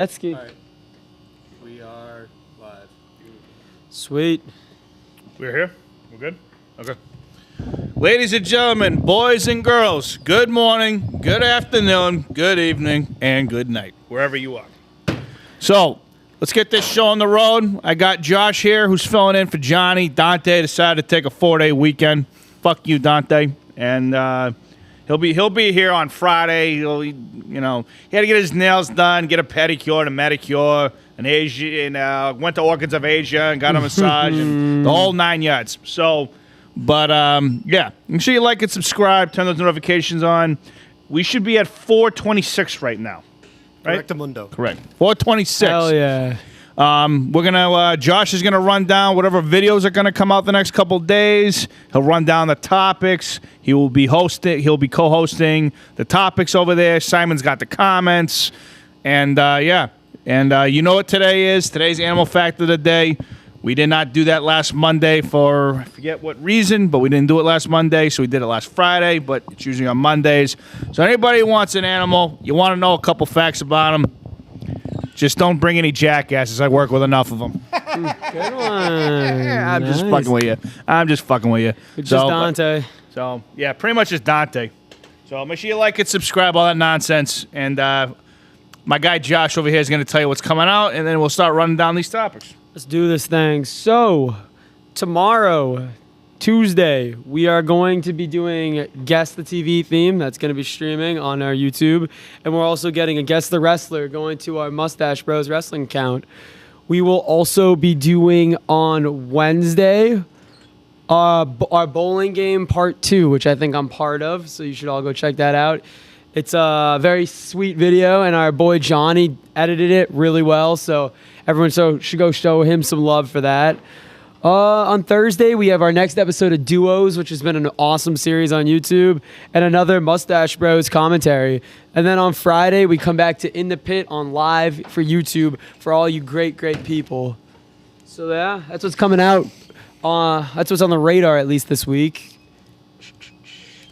That's good. All right. We are live. Sweet. We're here? We're good? Okay. Ladies and gentlemen, boys and girls, good morning, good afternoon, good evening, and good night, wherever you are. So, let's get this show on the road. I got Josh here, who's filling in for Johnny. Dante decided to take a 4-day weekend. Fuck you, Dante. And he'll be here on Friday. He had to get his nails done, get a pedicure and a manicure, went to Orchids of Asia and got a massage and the whole 9 yards. So, yeah, make sure you like and subscribe, turn those notifications on. We should be at 426 right now. Right? Correctamundo. Correct. 426. Hell yeah. We're gonna. Josh is gonna run down whatever videos are gonna come out the next couple days. He'll run down the topics. He will be hosting. He'll be co-hosting the topics over there. Simon's got the comments, and yeah. And you know what today is? Today's animal fact of the day. We did not do that last Monday for I forget what reason, but we didn't do it last Monday, so we did it last Friday. But it's usually on Mondays. So anybody who wants an animal, you want to know a couple facts about them. Just don't bring any jackasses. I work with enough of them. Good one. I'm just Nice. fucking with you. I'm just fucking with you. It's just Dante. So, yeah, pretty much just Dante. So make sure you like it, subscribe, all that nonsense. And my guy Josh over here is going to tell you what's coming out, and then we'll start running down these topics. Let's do this thing. So, tomorrow, Tuesday, we are going to be doing Guess the TV theme. That's going to be streaming on our YouTube. And we're also getting a Guess the Wrestler going to our Mustache Bros Wrestling account. We will also be doing on Wednesday our bowling game part 2, which I think I'm part of. So you should all go check that out. It's a very sweet video, and our boy Johnny edited it really well. So everyone should go show him some love for that. On Thursday, we have our next episode of Duos, which has been an awesome series on YouTube, and another Mustache Bros commentary. And then on Friday, we come back to In the Pit on live for YouTube for all you great, great people. So yeah, that's what's coming out. That's what's on the radar, at least this week.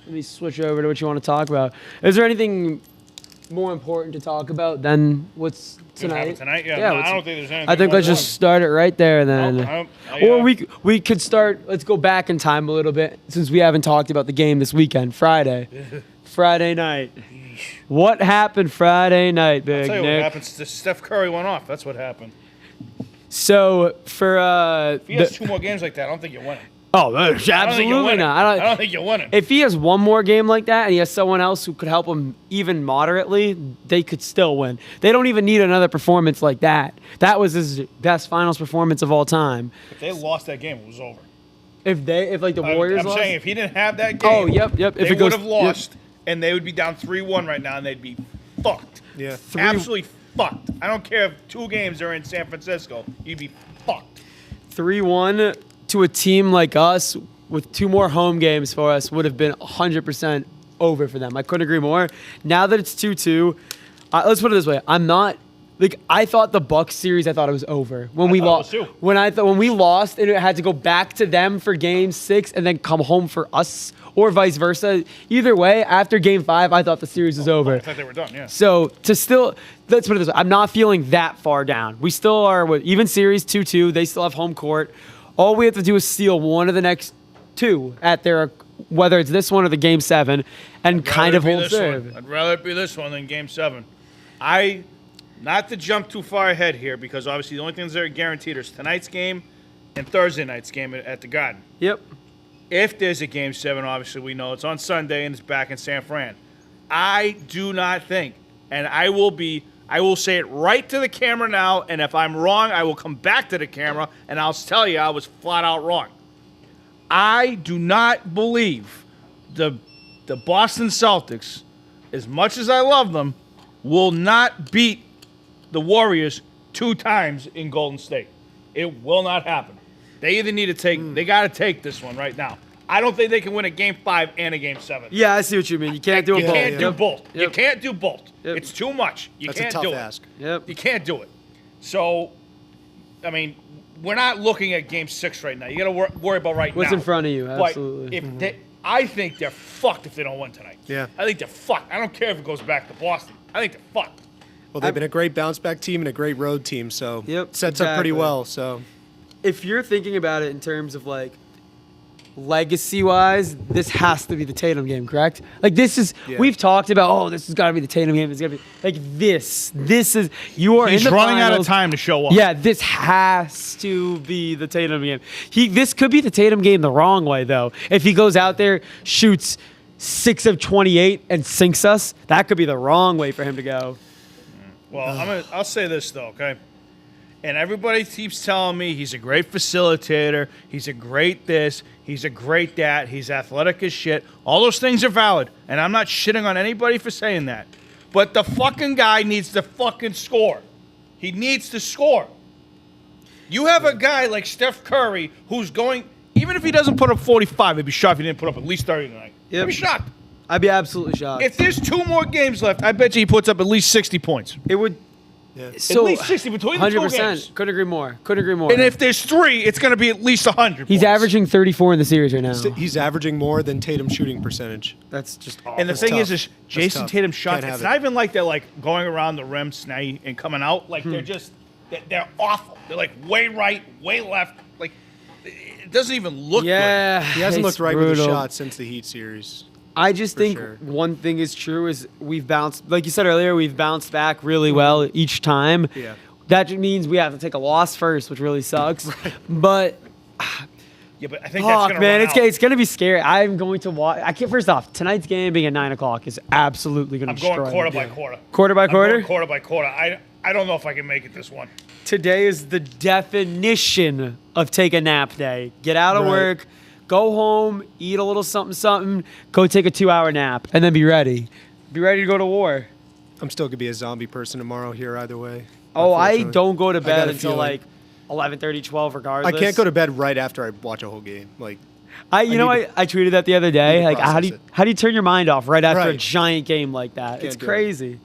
Let me switch over to what you want to talk about. Is there anything more important to talk about than what's tonight? Tonight? Yeah, Yeah, no, I don't think there's anything. I think let's just start it right there then. Or we could start, let's go back in time a little bit since we haven't talked about the game this weekend, Friday. Friday night. What happened Friday night, Big I'll tell you Nick? what happened. Steph Curry went off. That's what happened. So for If he has 2 more games like that, I don't think you're winning. absolutely not. I don't think you're winning. If he has one more game like that and he has someone else who could help him even moderately, they could still win. They don't even need another performance like that. That was his best finals performance of all time. If they lost that game, it was over. If the Warriors I'm lost? saying if he didn't have that game, Oh, yep. If they it goes, would have lost, and they would be down 3-1 right now, and they'd be fucked. Yeah. Absolutely fucked. I don't care if 2 games are in San Francisco. You'd be fucked. 3-1 to a team like us with 2 more home games for us would have been 100% over for them. I couldn't agree more. Now that it's 2-2, let's put it this way. I thought the Bucks series, I thought it was over. When we lost, when we lost and it had to go back to them for game 6 and then come home for us or vice versa. Either way, after game 5, I thought the series was over. I thought they were done, yeah. So let's put it this way. I'm not feeling that far down. We still are even series 2-2. They still have home court. All we have to do is steal one of the next 2 at their, whether it's this one or the game 7, and kind of hold serve. I'd rather it be this one than game 7. Not to jump too far ahead here, because obviously the only things that are guaranteed are tonight's game and Thursday night's game at the Garden. Yep. If there's a game 7, obviously we know it's on Sunday and it's back in San Fran. I do not think, and I will say it right to the camera now, and if I'm wrong, I will come back to the camera and I'll tell you I was flat out wrong. I do not believe the Boston Celtics, as much as I love them, will not beat the Warriors 2 times in Golden State. It will not happen. They either need to take, they got to take this one right now. I don't think they can win a game 5 and a game 7. Yeah, I see what you mean. You can't do You both. can't do both. Yep. You can't do both. Yep. It's too much. You That's can't a tough do ask. it. Yep. You can't do it. So, I mean, we're not looking at game 6 right now. You got to worry about right What's now. in front of you? Absolutely. But if I think they're fucked if they don't win tonight. Yeah. I think they're fucked. I don't care if it goes back to Boston. I think they're fucked. Well, they've been a great bounce back team and a great road team, so Yep, sets up pretty exactly. well. So If you're thinking about it in terms of like legacy-wise, this has to be the Tatum game, correct? Like this is Yeah. we've talked about. Oh, this has got to be the Tatum game. It's got to be like this. This is you are. He's in the running out of finals. time to show up. Yeah, this has to be the Tatum game. This could be the Tatum game the wrong way though. If he goes out there, shoots 6 of 28 and sinks us, that could be the wrong way for him to go. Well, I'll say this though, okay? And everybody keeps telling me he's a great facilitator, he's a great this, he's a great that, he's athletic as shit. All those things are valid, and I'm not shitting on anybody for saying that. But the fucking guy needs to fucking score. He needs to score. You have a guy like Steph Curry who's going, even if he doesn't put up 45, I'd be shocked if he didn't put up at least 30 tonight. Yep. I'd be shocked. I'd be absolutely shocked. If there's 2 more games left, I bet you he puts up at least 60 points. It would. yeah. So, least 60 between the two 100%. games. Couldn't agree more. Couldn't agree more. And if there's 3, it's going to be at least 100 He's points. averaging 34 in the series right now. He's averaging more than Tatum shooting percentage. That's just awful. And the That's thing tough. is That's Jason tough. Tatum's shots, Can't have it's it. not even like they're like going around the rim, snaggy, and coming out. Like they're just, they're awful. They're like way right, way left. Like, it doesn't even look yeah, He hasn't it's looked right with the brutal. shot since the Heat series. I just for think sure. one thing is true is we've bounced, like you said earlier, we've bounced back really well each time. Yeah. That just means we have to take a loss first, which really sucks. But good. Yeah, but I think that's fuck, going to man, run out. it's gonna be scary. I'm going to watch. I can't. First off, tonight's game being at 9 o'clock is absolutely gonna I'm destroy. going quarter me. by quarter. Quarter by I'm quarter. going quarter by quarter. I don't know if I can make it this one. Today is the definition of take a nap day. Get out of Right. work, go home, eat a little something, go take a 2-hour nap, and then be ready. Be ready to go to war. I'm still gonna be a zombie person tomorrow here either way. Oh, I unfortunately. don't go to got bed a until feeling. like 11:30, 12 regardless. I can't go to bed right after I watch a whole game. Like I need to- I tweeted that the other day. to Like, how do process you turn your mind off right after a Right. giant game like that? It's Can't do it. crazy.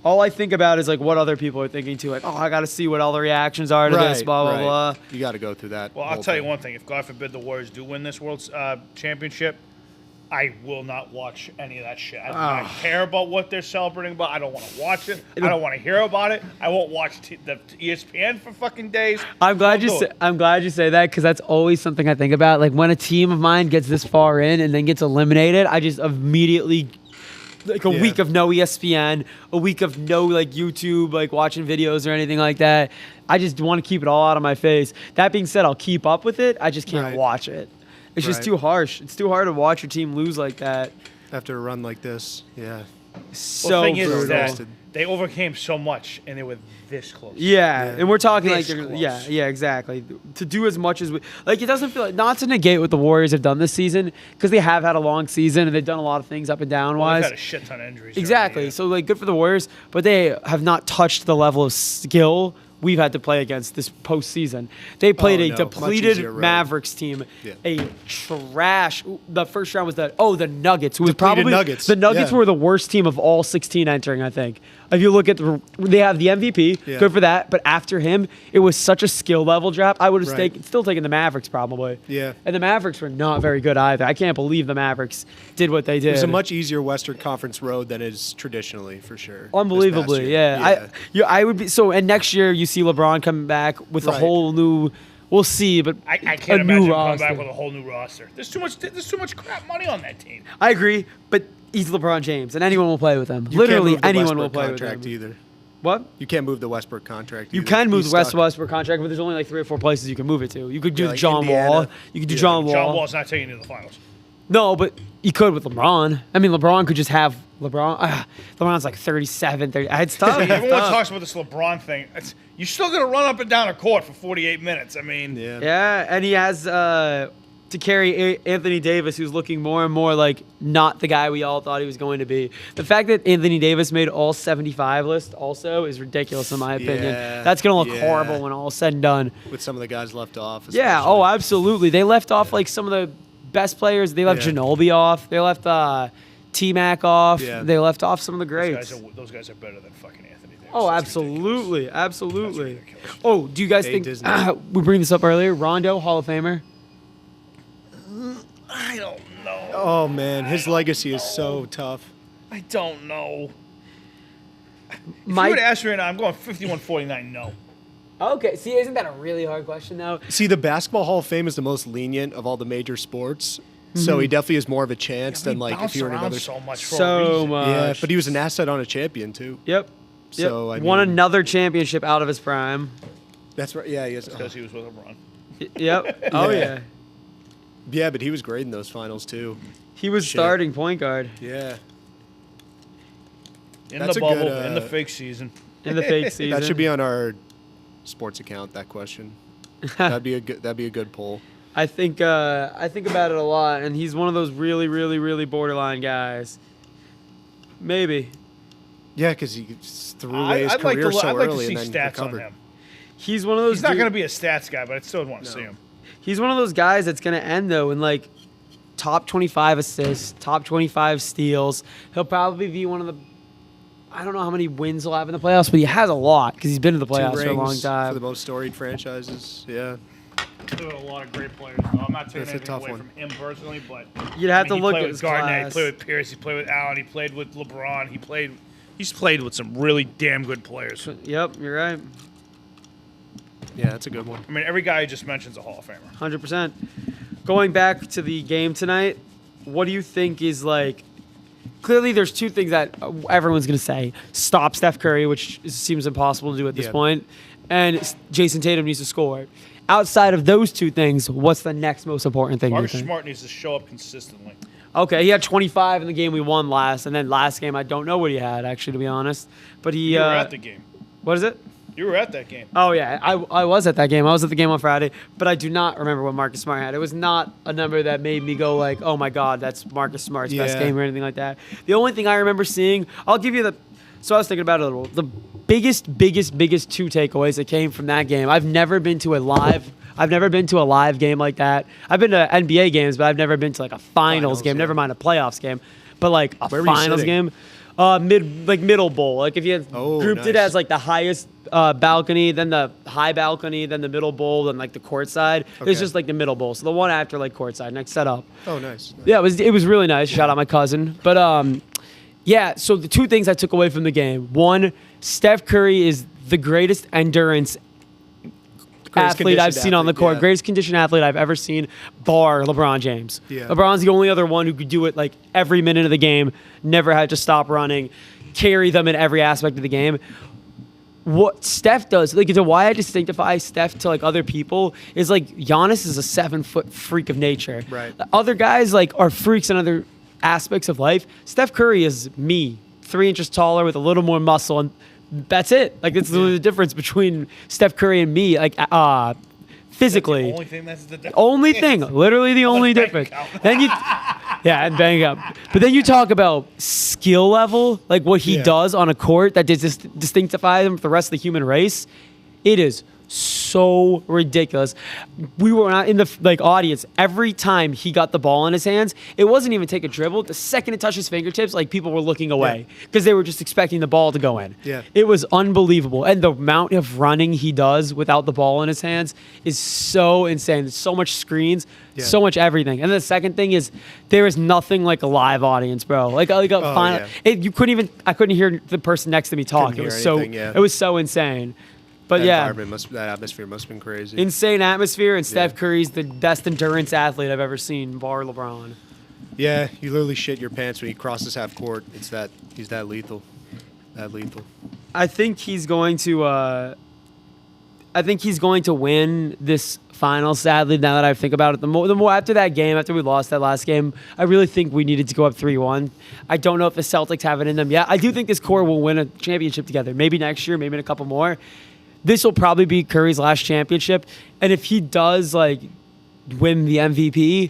All I think about is like what other people are thinking too. Like, oh, I got to see what all the reactions are to this. Blah blah right. blah. You got to go through that. Well, I'll whole tell you thing. one thing. If God forbid the Warriors do win this World Championship, I will not watch any of that shit. I do not care about what they're celebrating about. I don't want to watch it. I don't want to hear about it. I won't watch the ESPN for fucking days. I'm glad Don't do it. I'm glad you say that because that's always something I think about. Like when a team of mine gets this far in and then gets eliminated, I just immediately like a Yeah. week of no ESPN, a week of no like YouTube, like watching videos or anything like that. I just want to keep it all out of my face. That being said, I'll keep up with it. I just can't Right. watch it. It's just Right. too harsh. It's too hard to watch your team lose like that. After a run like this, yeah. So Well, the thing is brutal. that they overcame so much and they were this close. Yeah, Yeah. and we're talking like, This they're- close. yeah, exactly. To do as much as we like, it doesn't feel like not to negate what the Warriors have done this season because they have had a long season and they've done a lot of things up and down Well, they've wise. had a shit ton of injuries. Exactly. already, So like, good for the Warriors, but they have not touched the level of skill we've had to play against this postseason. They played Oh, a no. Much depleted easier road. Mavericks team, Yeah. a trash. The first round was the Nuggets, who was Depleted probably Nuggets. the Nuggets Yeah. were the worst team of all 16 entering. I think if you look at they have the MVP, Yeah. good for that. But after him, it was such a skill level drop. I would have Right. still taken the Mavericks probably. Yeah. And the Mavericks were not very good either. I can't believe the Mavericks did what they did. It was a much easier Western Conference road than it is traditionally, for sure. this Unbelievably, past yeah. year. I would be so. And next year you see LeBron coming back with a Right. whole new. We'll see, but I a can't new imagine coming roster. back with a whole new roster. There's too much crap money on that team. I agree, but he's LeBron James, and anyone will play with him. You Literally can't move the anyone will Westbrook play with contract him. either. What? You can't move the Westbrook contract. You either. can move He's the stuck. Westbrook contract, but there's only like 3 or 4 places you can move it to. You could do Yeah, like John Indiana. Wall. You could do Yeah. John Wall. John Wall's not taking you to the finals. No, but you could with LeBron. I mean, LeBron could just have LeBron. LeBron's like 37, 30. It's tough. It's Everyone tough. talks about this LeBron thing. You're still going to run up and down a court for 48 minutes. I mean, Yeah. Yeah, and he has to carry Anthony Davis, who's looking more and more like not the guy we all thought he was going to be. The fact that Anthony Davis made all 75 list also is ridiculous in my opinion. Yeah, That's going to look yeah. horrible when all is said and done. With some of the guys left off. Yeah, especially. oh, absolutely. They left off like some of the best players. They left Yeah. Ginobili off. They left T-Mac off. Yeah. They left off some of the those greats. those guys are better than fucking Anthony Davis. Oh, That's absolutely. ridiculous. Absolutely. That's ridiculous. Oh, do you guys Hey, think Disney. we bring this up earlier? Rondo, Hall of Famer? I don't know. Oh man, his legacy is so tough. I don't know. If you were to ask me right now, I'm going 51-49 no. Okay, see, isn't that a really hard question though? See, the Basketball Hall of Fame is the most lenient of all the major sports, so he definitely has more of a chance than like if you were in another. So much for a So reason. much. Yeah, but he was an asset on a champion too. Yep. So Yep. I Won mean, another championship out of his prime. That's right. Yeah, he is. Because he was with LeBron. Yep. Oh Yeah. yeah. Yeah, but he was great in those finals too. He was Shit. starting point guard Yeah, In That's the a bubble, good, in the fake season. in the fake season. that should be on our sports account. That question. That'd be a good poll. I think about it a lot, and he's one of those really, really, really borderline guys. Maybe Yeah, because he threw away his I'd like career so to early see and then stats recovered. on him. he's one of those. He's not dude- going to be a stats guy, but I still want to see him. He's one of those guys that's gonna end though in like top 25 assists, top 25 steals. He'll probably be one of the. I don't know how many wins he'll have in the playoffs, but he has a lot because he's been in the 2 playoffs for a long rings time. for the most storied franchises. Yeah, There were a lot of great players. Though. I'm not taking That's a anything tough away one. from him personally, but You'd have I to mean, look he at played his with Garnett, class. he played with Pierce, he played with Allen, he played with LeBron, he's played with some really damn good players. Yep, you're right. yeah, that's a good one. I mean, every guy you just mentioned's a Hall of Famer. 100%. Going back to the game tonight, what do you think is like? Clearly, there's two things that everyone's going to say: stop Steph Curry, which seems impossible to do at this Yeah. point, and Jason Tatum needs to score. Outside of those two things, what's the next most important thing? Marcus you think? Smart needs to show up consistently. Okay, he had 25 in the game we won last, and then last game I don't know what he had actually, to be honest. But he, You were at the game. what is it? You were at that game. Oh yeah, I was at that game. I was at the game on Friday, but I do not remember what Marcus Smart had. It was not a number that made me go like, "Oh my God, that's Marcus Smart's best Yeah. game" or anything like that. The only thing I remember seeing, I'll give you the. So I was thinking about it a little. The biggest two takeaways that came from that game. I've never been to a live game like that. I've been to NBA games, but I've never been to like a finals game. yeah. Never mind a playoffs game, but like a Where were you finals sitting? game. Middle bowl. Like if you had Oh, grouped it nice. as like the highest balcony, then the high balcony, then the middle bowl, then like the court side. It was Okay. just like the middle bowl. So the one after like court side, next setup. Oh, nice. Yeah, it was really nice. Shout out my cousin. But yeah. So the two things I took away from the game: one, Steph Curry is the greatest endurance Greatest athlete I've conditioned seen on the athlete, court, yeah. greatest conditioned athlete I've ever seen, bar LeBron James. Yeah. LeBron's the only other one who could do it like every minute of the game, never had to stop running, carry them in every aspect of the game. What Steph does, like, the why I distinctify Steph to like other people is like Giannis is a 7-foot freak of nature. Right. Other guys like are freaks in other aspects of life. Steph Curry is me, 3 inches taller with a little more muscle, and that's it. Like it's the difference between Steph Curry and me. Like physically. The only thing that's the difference. Only thing, literally the only bank difference. account. Then you, yeah, and bang up. But then you talk about skill level, like what he Yeah. does on a court that distinctify him from the rest of the human race. It is so ridiculous. We were not in the audience every time he got the ball in his hands. It wasn't even take a dribble. The second it touched his fingertips, like people were looking away because they were just expecting the ball to go in. Yeah. It was unbelievable. And the amount of running he does without the ball in his hands is so insane. There's so much screens, Yeah. so much everything. And the second thing is there is nothing like a live audience, bro. Like a final. yeah. I couldn't hear the person next to me talk. Couldn't It was hear anything, so yeah. it was so insane. But That yeah, that atmosphere must have been crazy. insane atmosphere, and Steph Yeah. Curry's the best endurance athlete I've ever seen, bar LeBron. Yeah, you literally shit your pants when he crosses half court. He's that lethal. That lethal. I think he's going to. I think he's going to win this final. Sadly, now that I think about it, the more after that game, after we lost that last game, I really think we needed to go up 3-1. I don't know if the Celtics have it in them yet. I do think this core will win a championship together. Maybe next year, maybe in a couple more. This will probably be Curry's last championship, and if he does win the MVP.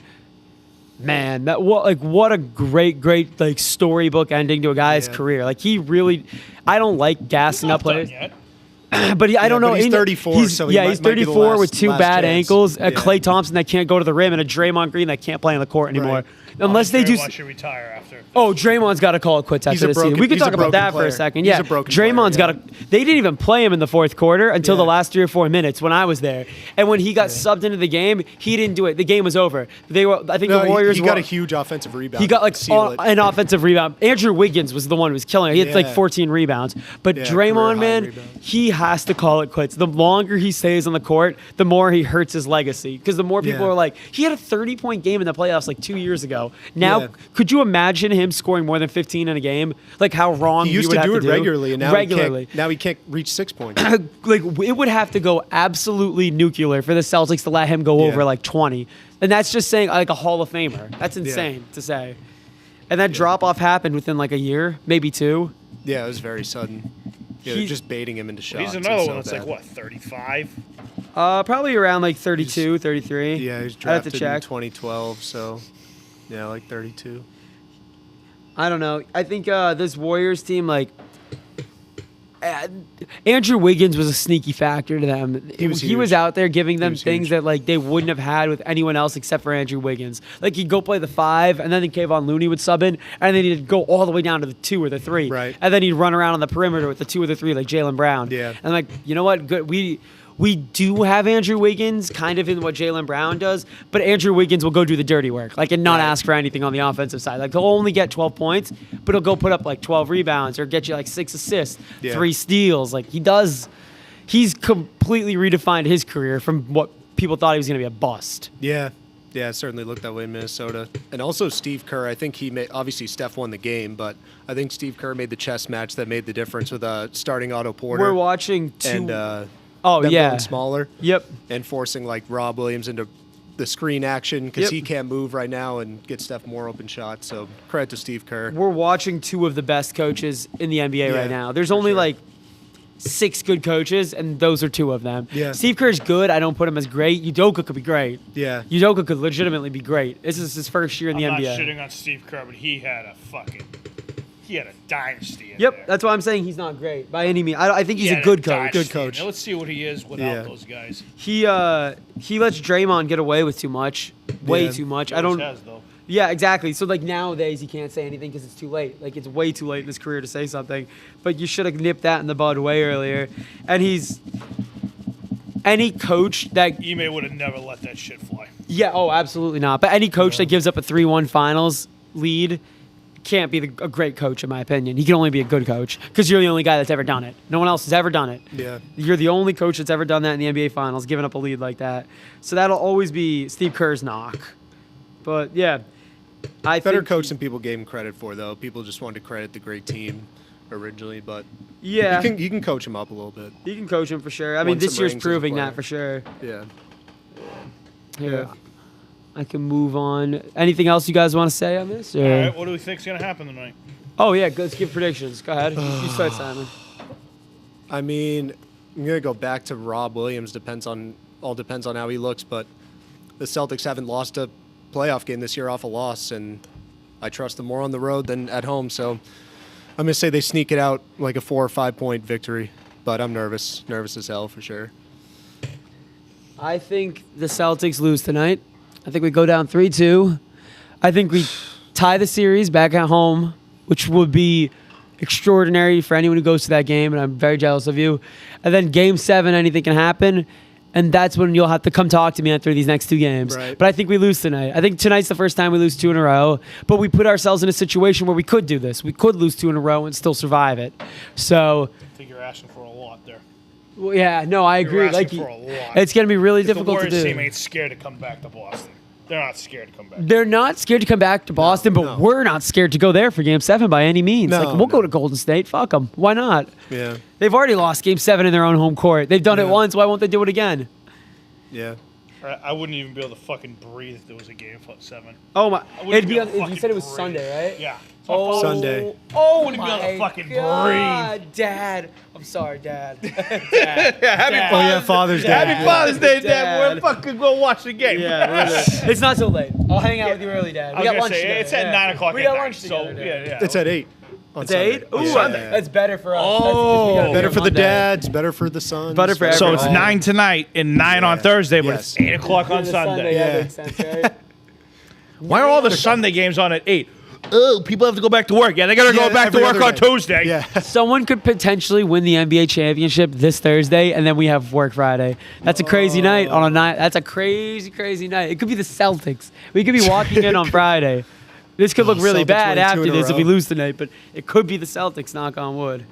Man, what a great like storybook ending to a guy's Yeah. career. Like he really, I don't like gassing up Not done players. yet. But I don't know. but he's 34, so he he's might be the 34 with last- two last bad chance. ankles. A Yeah. Klay Thompson that can't go to the rim, and a Draymond Green that can't play on the court anymore. Right. unless they do. Draymond should retire after. Oh, Draymond's got to call it quits He's after a the season. broken- We could he's a talk about broken that for player. a second. He's Yeah, a broken Draymond's player, got to. They didn't even play him in the fourth quarter until the Yeah. last 3 or 4 minutes when I was there. And when he got subbed into the game, he didn't do it. The game was over. They were. I think No, the Warriors. he got were- a huge offensive rebound. He got like to seal it. an offensive rebound. Andrew Wiggins was the one who was killing it. He had like Yeah. 14 rebounds. But Yeah, Draymond, career-high man, rebounds. he has to call it quits. The longer he stays on the court, the more he hurts his legacy. Because the more people Yeah. are like, he had a 30-point game in the playoffs like 2 years ago. Now, Yeah. could you imagine him scoring more than 15 in a game? Like how wrong He used would to have do it do regularly, and now regularly. He can't reach 6 points. Like it would have to go absolutely nuclear for the Celtics to let him go Yeah. over like 20. And that's just saying like a Hall of Famer. That's insane to say. And that drop off happened within like a year, maybe 2. Yeah, it was very sudden. Yeah, they're He's- just baiting him into shots. He's It's another so one that's like, bad. what, 35? Probably around like 32, 33. Yeah, he was I'd have drafted to in check. 2012, so yeah, like 32. I don't know. I think this Warriors team, like, Andrew Wiggins was a sneaky factor to them. He was He was huge. out there giving them was things huge. that like they wouldn't have had with anyone else except for Andrew Wiggins. Like he'd go play the 5, and then Kayvon Looney would sub in, and then he'd go all the way down to the 2 or the 3, Right. and then he'd run around on the perimeter with the 2 or the 3 like Jaylen Brown. Yeah. And like, you know what? Good. We do have Andrew Wiggins kind of in what Jaylen Brown does, but Andrew Wiggins will go do the dirty work, like, and not Right. ask for anything on the offensive side. Like he'll only get 12 points, but he'll go put up like 12 rebounds or get you like 6 assists, Yeah. 3 steals. Like he's completely redefined his career from what people thought he was going to be a bust. Yeah. Yeah, it certainly looked that way in Minnesota. And also Steve Kerr, I think he made, obviously Steph won the game, but I think Steve Kerr made the chess match that made the difference with starting Otto Porter. We're watching 2. and oh them yeah. going smaller. Yep. And forcing like Rob Williams into the screen action because Yep. he can't move right now and get Steph more open shots. So credit to Steve Kerr. We're watching 2 of the best coaches in the NBA Yeah, right now. There's for only sure. like 6 good coaches, and those are 2 of them. Yeah. Steve Kerr's good. I don't put him as great. Udoka could be great. Yeah. Udoka could legitimately be great. This is his first year in the I'm NBA. not shitting on Steve Kerr, but he had a dynasty in Yep, there. that's why I'm saying he's not great by any means. I think he's He a had good coach. dynasty Good coach. in there. Let's see what he is without Yeah. those guys. He lets Draymond get away with too much, way Yeah. too much. He I don't. always has, though. Yeah, exactly. So like nowadays he can't say anything because it's too late. Like it's way too late in his career to say something. But you should have nipped that in the bud way earlier. And he's any coach that Ime would have never let that shit fly. yeah, oh, absolutely not. But any coach that gives up a 3-1 finals lead can't be a great coach in my opinion. He can only be a good coach because you're the only guy that's ever done it. No one else has ever done it. Yeah. You're the only coach that's ever done that in the NBA Finals, giving up a lead like that. So that'll always be Steve Kerr's knock. But yeah, I Better think coach than people gave him credit for, though. People just wanted to credit the great team originally, but Yeah, you can coach him up a little bit. you can coach him for sure. I mean, Won this some year's rings as a proving player. that for sure. Yeah. Here, I can move on. Anything else you guys want to say on this? Or? All right, what do we think's going to happen tonight? Oh yeah, let's give predictions. Go ahead. You start, Simon. I mean, I'm gonna go back to Rob Williams. Depends on how he looks, but the Celtics haven't lost a playoff game this year off a loss, and I trust them more on the road than at home. So I'm gonna say they sneak it out like a 4 or 5 point victory, but I'm nervous as hell for sure. I think the Celtics lose tonight. I think we go down 3-2. I think we tie the series back at home, which would be extraordinary for anyone who goes to that game, and I'm very jealous of you. And then Game 7, anything can happen, and that's when you'll have to come talk to me after these next 2 games. Right. But I think we lose tonight. I think tonight's the first time we lose 2 in a row, but we put ourselves in a situation where we could do this. We could lose 2 in a row and still survive it. So, I think you're asking for a lot there. well, yeah, no, I You're agree. asking Like, for a lot. it's going to be really 'Cause the difficult to Warriors do. team ain't scared to come back to Boston. They're not scared to come back. They're not scared to come back to Boston, but no. we're not scared to go there for Game 7 by any means. No, Like, we'll go no. to Golden State. Fuck them. Why not? Yeah, They've already lost Game 7 in their own home court. They've done it Yeah. once. Why won't they do it again? yeah. I wouldn't even be able to fucking breathe if there was a game 7. Oh my! I wouldn't It'd be be on, able to you fucking said it was breathe. Sunday, right? Yeah. Oh, Sunday. Oh Wouldn't be able to my fucking God, Dad. I'm sorry, Dad. Dad. Happy Dad. Oh yeah, Father's Day. Happy Father's Day, Dad. Dad. We're fucking go watch the game. Yeah, it's not so late. I'll hang out with you early, Dad. I We was got gonna lunch say, together. it's at yeah. 9 o'clock We at got night, lunch so together. yeah. It's at 8. On It's 8? Sunday. Ooh, Yeah. that's better for us. Oh. That's Better for the Monday. dads, better for the sons. Better for So everyone. it's 9 tonight and 9 on Yeah. Thursday, but Yes. it's 8 o'clock on Yeah, Sunday. Yeah, Yeah. makes sense, right? Why are all the Sunday games on at 8? Oh, people have to go back to work. Yeah, they got to go back to every work other on day. Tuesday. Yeah. Someone could potentially win the NBA championship this Thursday, and then we have work Friday. That's a crazy night on a night. That's a crazy, crazy night. It could be the Celtics. We could be walking in on Friday. This could look really Celtics bad winning 2 after in a this if row. we lose tonight, but it could be the Celtics, knock on wood.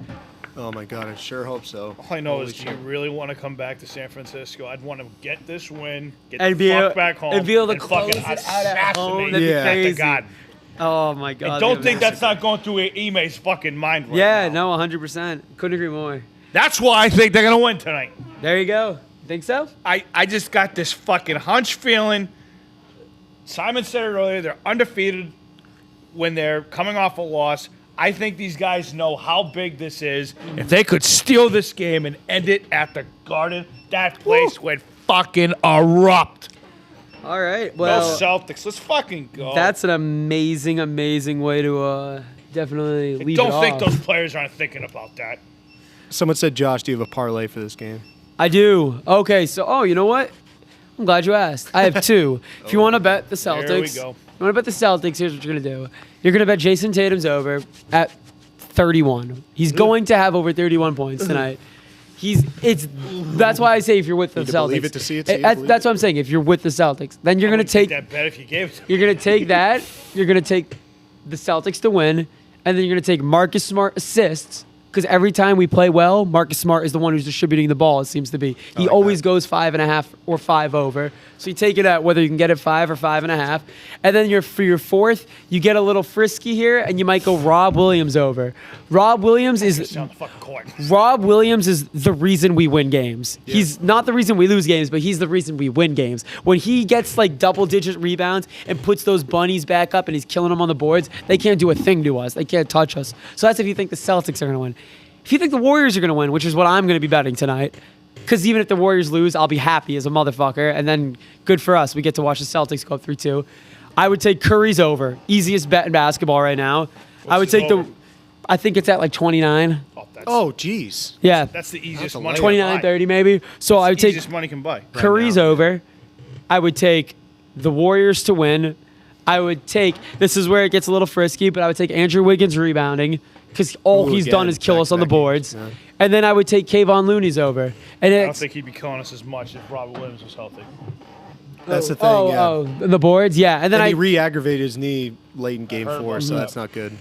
Oh my God, I sure hope so. All I know Holy is, do you shit. really want to come back to San Francisco? I'd want to get this win, get And the be fuck able- back home, and be able to fucking close it out at home. assassinate That'd be the crazy. God. Oh, my God. And don't that'd think be that's not going through Ime's fucking mind right Yeah, now. no, 100%. Couldn't agree more. That's why I think they're going to win tonight. There you go. Think so? I just got this fucking hunch feeling. Simon said it earlier. They're undefeated when they're coming off a loss. I think these guys know how big this is. If they could steal this game and end it at the Garden, that place would fucking erupt. All right. Go Well, Celtics. Let's fucking go. that's an amazing, amazing way to definitely leave it Don't think off. those players aren't thinking about that. Someone said, Josh, do you have a parlay for this game? I do. Okay, so you know what? I'm glad you asked. I have two. If you want to bet the Celtics, There we go. you want to bet the Celtics, here's what you're gonna do. You're gonna bet Jason Tatum's over at 31. He's going to have over 31 points tonight. That's why I say if you're with the Need to Celtics. believe it to see it, see it to That's believe that's it. what I'm saying. If you're with the Celtics, then you're I gonna wouldn't take take that bet if you gave it to me. you're gonna take that. You're gonna take the Celtics to win, and then you're gonna take Marcus Smart assists. Because every time we play well, Marcus Smart is the one who's distributing the ball, it seems to be. He like always that. goes 5.5 or 5 over. So you take it at whether you can get it 5 or 5.5. And then for your fourth, you get a little frisky here, and you might go Rob Williams over. Rob Williams Just is down the fucking court. the reason we win games. He's not the reason we lose games, but he's the reason we win games. When he gets like double-digit rebounds and puts those bunnies back up and he's killing them on the boards, they can't do a thing to us. They can't touch us. So that's if you think the Celtics are going to win. If you think the Warriors are going to win, which is what I'm going to be betting tonight, because even if the Warriors lose, I'll be happy as a motherfucker, and then good for us. We get to watch the Celtics go up 3-2. I would take Curry's over. Easiest bet in basketball right now. I would his take over? I think it's at like 29. Oh, geez. Yeah. That's the easiest a money. layup. 29, 30 maybe. So I would take Easiest money can buy. Curry's now. over. I would take the Warriors to win. I would take, this is where it gets a little frisky, but I would take Andrew Wiggins rebounding because all Ooh, he's done again, is kill us on the back-to-back boards. games, yeah. And then I would take Kayvon Looney's over. And I don't it's, think he'd be killing us as much if Robert Williams was healthy. That's the thing, yeah. the boards, yeah. And then And he I re-aggravated his knee late in game heard 4, about so that. that's not good.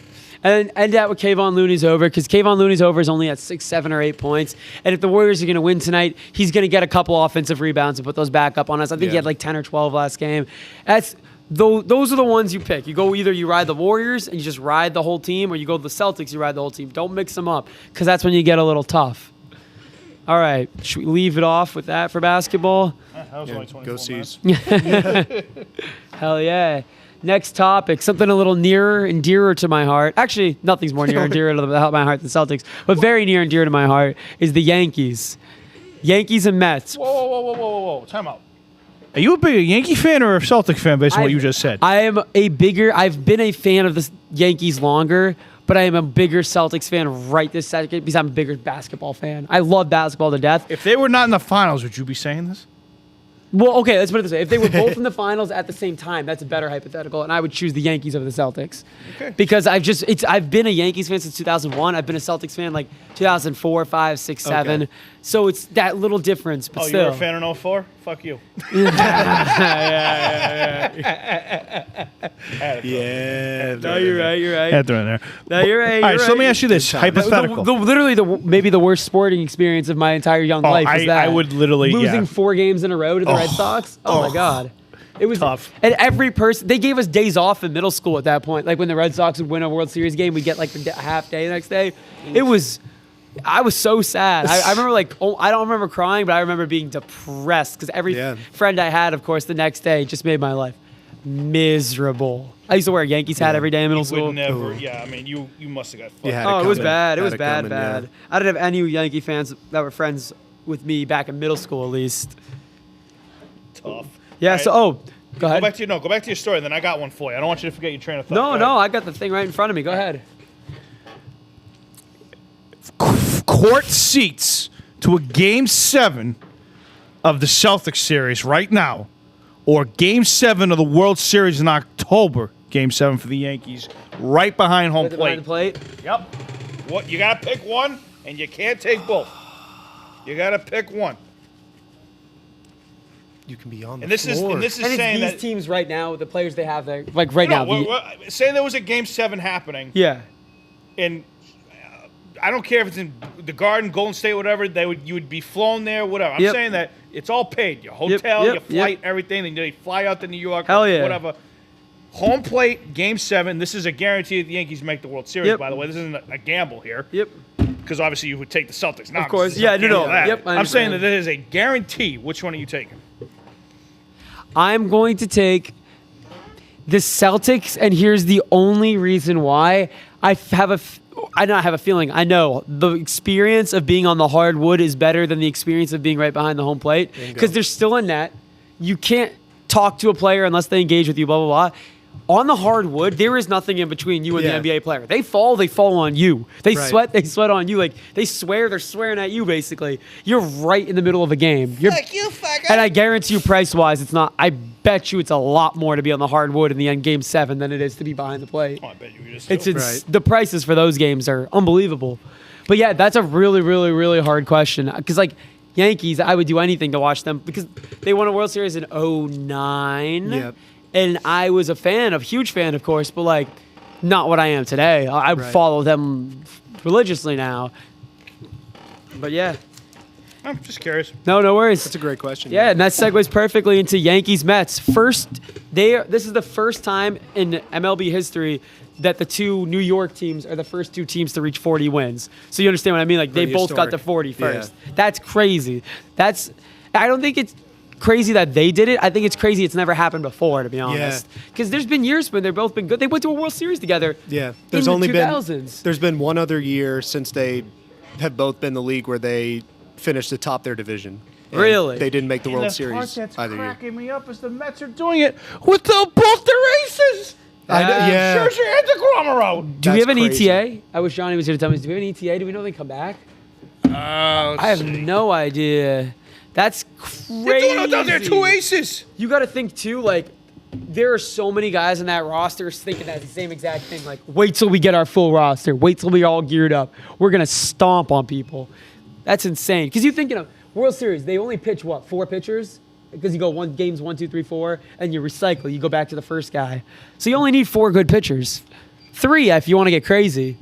and end that with Kayvon Looney's over because Kayvon Looney's over is only at 6, 7, or 8 points. And if the Warriors are going to win tonight, he's going to get a couple offensive rebounds and put those back up on us. I think he Yeah. had like 10 or 12 last game. Those are the ones you pick. You go either you ride the Warriors and you just ride the whole team, or you go the Celtics, you ride the whole team. Don't mix them up because that's when you get a little tough. All right, should we leave it off with that for basketball? That was only 24 Go minutes. C's. Hell yeah. Next topic, something a little nearer and dearer to my heart. Actually, nothing's more near and dearer to my heart than Celtics, but very near and dear to my heart is the Yankees. Yankees and Mets. Whoa. Time out. Are you a bigger Yankee fan or a Celtic fan based on what you just said? I've been a fan of the Yankees longer, but I am a bigger Celtics fan right this second because I'm a bigger basketball fan. I love basketball to death. If they were not in the finals, would you be saying this? Well, okay, let's put it this way. If they were both in the finals at the same time, that's a better hypothetical, and I would choose the Yankees over the Celtics. Okay. Because I've been a Yankees fan since 2001. I've been a Celtics fan like 2004, 5, 6, 7. Okay. So it's that little difference, but Oh, you still. were a fan in 04? Fuck you. Yeah. No, you're right. You're right. Had to in there. No, you're right. All right, you're so let me right. ask you this hypothetical. Literally, maybe the worst sporting experience of my entire young life is that. I would literally losing yeah. 4 games in a row to the Red Sox. Oh my God. It was Tough. And every person, they gave us days off in middle school at that point. Like when the Red Sox would win a World Series game, we'd get like the half day the next day. I was so sad. I remember I don't remember crying, but I remember being depressed because every Yeah. friend I had, of course, the next day just made my life miserable. I used to wear a Yankees hat every day in middle You school. would never. Yeah, I mean, you must have got fucked. You had Oh, it was coming. bad. It was Had it bad, coming, yeah. bad. I didn't have any Yankee fans that were friends with me back in middle school, at least. Tough. Yeah. All So, right. go Go ahead. back to your story. Then I got one for you. I don't want you to forget your train of thought. No, Go no, ahead. I got the thing right in front of me. Go ahead. Court seats to a Game 7 of the Celtics series right now or Game 7 of the World Series in October. Game 7 for the Yankees, right behind home Behind the plate. plate. Yep. What you got to pick one, and you can't take both. You got to pick one. You can be on the And this floor. is And it's saying these that teams right now, the players they have there, like right no, now. say there was a Game 7 happening, Yeah. and I don't care if it's in the Garden, Golden State, whatever. You would be flown there, whatever. I'm Yep. saying that it's all paid. Your hotel, yep, your flight, yep. everything. And they fly out to New York, Hell yeah. whatever. Home plate, Game 7. This is a guarantee that the Yankees make the World Series. Yep. By the way, this isn't a gamble here, Yep. because obviously you would take the Celtics. Not Of course. because Yeah, it's a no, gamble that. yep, I I'm saying that understand. it is a guarantee. Which one are you taking? I'm going to take the Celtics, and here's the only reason why. I don't have a feeling. I know the experience of being on the hardwood is better than the experience of being right behind the home plate because there's still a net. You can't talk to a player unless they engage with you, blah, blah, blah. On the hardwood, there is nothing in between you and Yeah. the NBA player. They fall on you. They Right. sweat on you. Like they're swearing at you basically. You're right in the middle of a game. You're, you fucker. and I guarantee you, price-wise, it's not. I bet you it's a lot more to be on the hardwood in the end Game 7 than it is to be behind the plate. Oh, I bet you just It's do. Right. the prices for those games are unbelievable. But yeah, that's a really, really, really hard question. Because like Yankees, I would do anything to watch them because they won a World Series in 09. Yep. And I was a huge fan, of course, but like not what I am today. I Right. follow them religiously now. But yeah, I'm just curious. no worries. That's a great question. Yeah, and that segues perfectly into Yankees Mets. This is the first time in MLB history that the two New York teams are the first two teams to reach 40 wins. So you understand what I mean? Like they Pretty both got to historic. 40 first. Yeah. That's crazy. I don't think it's crazy that they did it. I think it's crazy it's never happened before, to be honest. Because there's been years when they've both been good. They went to a World Series together. Yeah. in There's the only 2000s. there's been one other year since they have both been in the league where they finished atop their division. And Really? They didn't make the And World the Series part that's either year. cracking me up is the Mets are doing it with both their aces. Yeah. Scherzer and DeGrom. Do we have an That's crazy. ETA? I wish Johnny was here to tell me. Do we have an ETA? Do we know they come back? I I have no idea. That's crazy. They're doing it down there, two aces. You got to think too, like there are so many guys in that roster thinking that the same exact thing. Like, wait till we get our full roster. Wait till we all geared up. We're gonna stomp on people. That's insane. Because you think, World Series, they only pitch what, 4 pitchers? Because you go games 1, 2, 3, 4, and you recycle. You go back to the first guy. So you only need 4 good pitchers. 3 if you want to get crazy.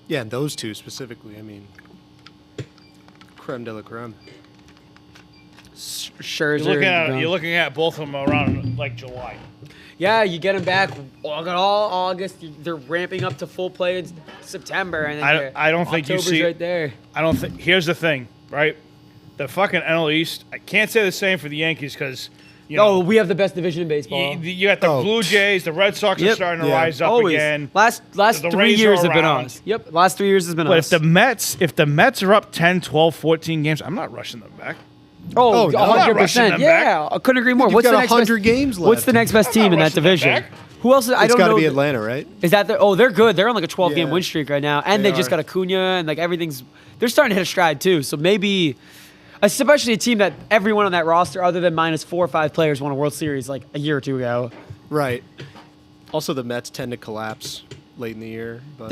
Yeah, and those two specifically. I mean, creme de la creme. Scherzer. You're looking at both of them around like July. Yeah, you get them back all August. They're ramping up to full play in September, and then I don't think you October's see right there. I don't think. Here's the thing, right? The fucking NL East. I can't say the same for the Yankees because Oh, we have the best division in baseball. you got the Oh. Blue Jays. The Red Sox are Yep. starting to Yeah. rise up Always. again. Last The 3 Rays years are have been around. us. Yep, last 3 years has been But us. if the Mets are up 10, 12, 14 games, I'm not rushing them back. Oh, Oh, no. I'm not rushing 100%. them Yeah, I couldn't agree more. You've What's got the next 100 best, games left. What's the next best I'm team not in that rushing them division? back. Who else? I It's don't got know. to be Atlanta, right? Is that they're good. They're on like a 12-game Yeah. win streak right now, and They they just are. got Acuna, and like everything's. They're starting to hit a stride too. So maybe, especially a team that everyone on that roster, other than minus 4 or 5 players, won a World Series like a year or 2 ago. Right. Also, the Mets tend to collapse late in the year. But,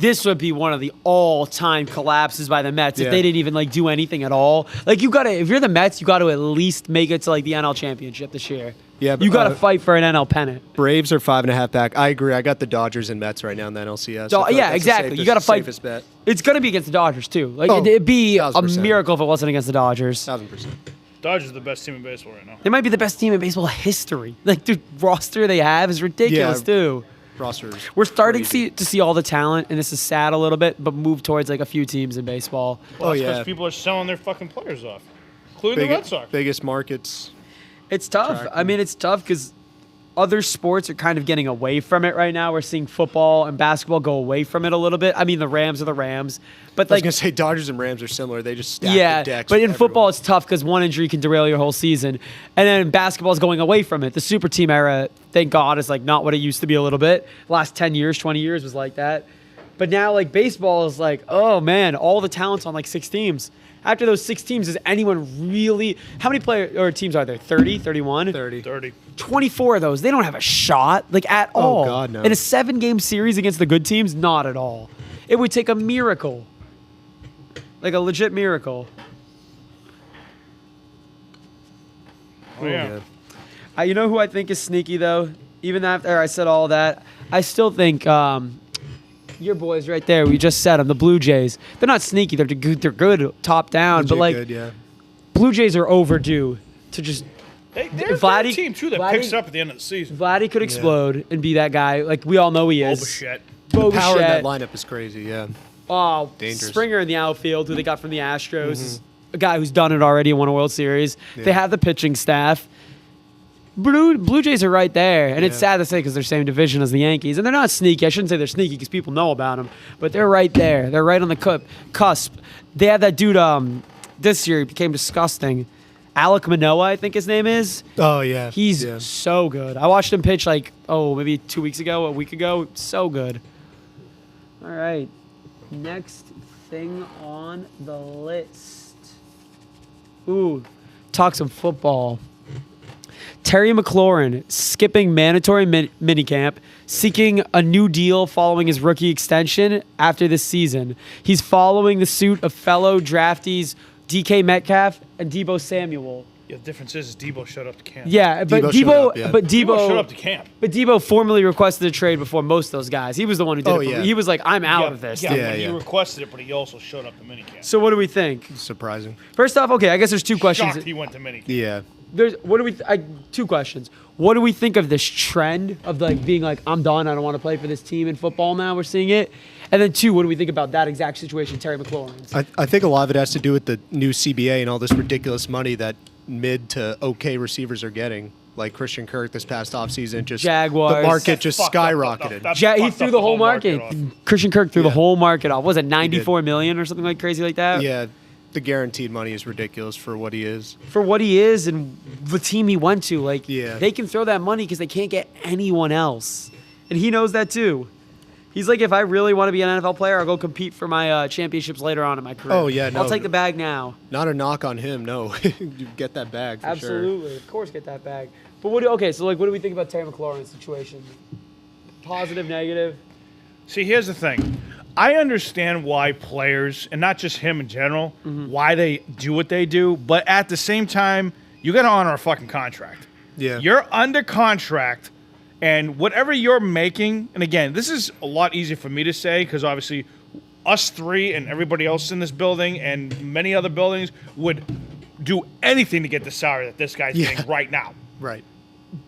This would be one of the all-time collapses by the Mets if Yeah. they didn't even like do anything at all. Like if you're the Mets, you got to at least make it to like the NL championship this year. Yeah, you got to but, fight for an NL pennant. Braves are 5.5 back. I agree. I got the Dodgers and Mets right now in the NLCS. I feel like Yeah, that's the exactly. You safest- got to fight. Safest bet. It's gonna be against the Dodgers too. Like Oh, it'd be a 1000%. miracle if it wasn't against the Dodgers. 1,000%. Dodgers are the best team in baseball right now. They might be the best team in baseball history. Like the roster they have is ridiculous Yeah. too. Rosters. We're starting crazy. to see all the talent, and this is sad a little bit, but move towards like a few teams in baseball. Well, Oh, that's yeah. because people are selling their fucking players off, including the Red Sox. Biggest markets. It's tough. Track I mean, it's tough because other sports are kind of getting away from it right now. We're seeing football and basketball go away from it a little bit. I mean, the Rams are the Rams, but I was like, gonna say Dodgers and Rams are similar. They just stack yeah, the decks. but with in football, everyone. it's tough because one injury can derail your whole season, and then basketball is going away from it. The super team era, thank God, is like not what it used to be a little bit. Last 10 years, 20 years was like that. But now, like, baseball is like, oh, man, all the talent's on, like, 6 teams. After those 6 teams, is anyone really – how many player or teams are there? 30, 31? 30. 30. 24 of those. They don't have a shot, like, at all. God, no. In a 7-game series against the good teams, not at all. It would take a miracle. Like, a legit miracle. Oh, yeah. You know who I think is sneaky, though? Even after I said all that, I still think your boys right there, we just said them, the Blue Jays. They're not sneaky. They're good top down. But, like, good, yeah. Blue Jays are overdue to just They're Vladdy- a team, too, that Vladdy- picks it up at the end of the season. Vladdy could explode and be that guy. Like, we all know he is. Boba The Bo power in that Bichette. lineup is crazy, yeah. Oh, Dangerous. Springer in the outfield, who they got from the Astros, a guy who's done it already and won a World Series. Yeah. They have the pitching staff. Blue Jays are right there, and it's Yeah. sad to say because they're same division as the Yankees, and they're not sneaky. I shouldn't say they're sneaky because people know about them, but they're right there. They're right on the cusp. They had that dude. This year he became disgusting. Alek Manoah, I think his name is. Oh, yeah. He's yeah. so good. I watched him pitch maybe 2 weeks ago, a week ago. So good. All right. Next thing on the list. Ooh, talk some football. Terry McLaurin skipping mandatory minicamp, seeking a new deal following his rookie extension after this season. He's following the suit of fellow draftees DK Metcalf and Debo Samuel. Yeah, the difference is Debo showed up to camp. Yeah, but Debo showed up, yeah. Debo showed up to camp. But Debo formally requested a trade before most of those guys. He was the one who did Oh, it. yeah. He was like, I'm out Yeah, of this. Yeah, Yeah, when yeah. he requested it, but he also showed up to minicamp. So what do we think? Surprising. First off, okay, I guess there's 2 questions. Shocked he went to minicamp. Yeah. There's 2 questions. What do we think of this trend of like being like, I'm done, I don't want to play for this team in football now, we're seeing it? And then 2, what do we think about that exact situation, Terry McLaurin's? I think a lot of it has to do with the new CBA and all this ridiculous money that mid to okay receivers are getting. Like Christian Kirk this past offseason, just Jaguars. the market That's just fucked up, skyrocketed. that's He fucked threw up the whole market. off. Christian Kirk threw the Yeah. whole market off. Was it did. 94 million or something like crazy like that? Yeah, the guaranteed money is ridiculous for what he is. For what he is and the team he went to, like Yeah. they can throw that money because they can't get anyone else, and he knows that too. He's like, if I really want to be an NFL player, I'll go compete for my championships later on in my career. Oh, yeah, I'll no. take the bag now. Not a knock on him, no. You get that bag for sure. Absolutely, of course, get that bag. But what do we think about Terry McLaurin's situation? Positive, negative? See, here's the thing. I understand why players, and not just him in general, why they do what they do, but at the same time, you got to honor a fucking contract. Yeah. You're under contract, and whatever you're making, and again, this is a lot easier for me to say because obviously us 3 and everybody else in this building and many other buildings would do anything to get the salary that this guy's getting right now. Right.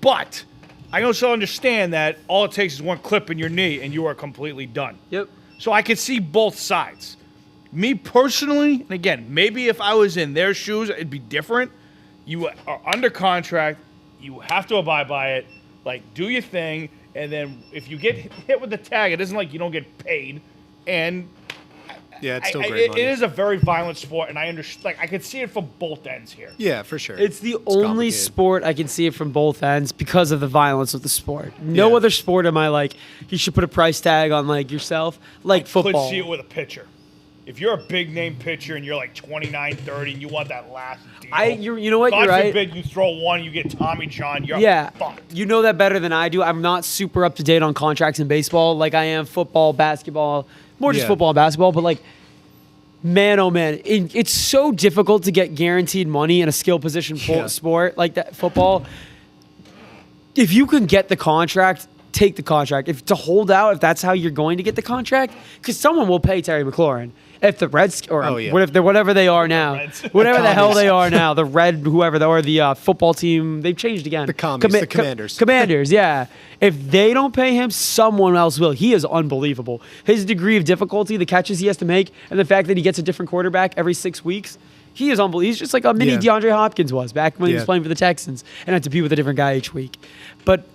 But I also understand that all it takes is one clip in your knee and you are completely done. Yep. So I can see both sides. Me personally, and again, maybe if I was in their shoes, it'd be different. You are under contract. You have to abide by it. Like, do your thing. And then if you get hit with the tag, it isn't like you don't get paid. And Yeah, it's still it great money. is a very violent sport, and I understand. Like, I can see it from both ends here. Yeah, for sure. It's the only complicated. sport I can see it from both ends because of the violence of the sport. No Yeah. other sport am I like, you should put a price tag on like yourself, like football. Could see it with a pitcher. If you're a big name pitcher and you're like 29, 30, and you want that last deal, you know what, God you're right. forbid you throw one, you get Tommy John, you're Yeah, fucked. you know that better than I do. I'm not super up to date on contracts in baseball like I am football, basketball, more just Yeah. football and basketball. But like, man, oh man, it's so difficult to get guaranteed money in a skill position Yeah. sport like that, football. If you can get the contract, take the contract. If to hold out, if that's how you're going to get the contract, because someone will pay Terry McLaurin. If the Reds or Oh, yeah. whatever they are now, Reds. whatever the hell Commies. they are now, the Red whoever or the football team, they've changed again. The Commies, the Commanders. Commanders, yeah. If they don't pay him, someone else will. He is unbelievable. His degree of difficulty, the catches he has to make, and the fact that he gets a different quarterback every 6 weeks, he is unbelievable. He's just like a mini Yeah. DeAndre Hopkins was back when he was Yeah. playing for the Texans and had to be with a different guy each week. But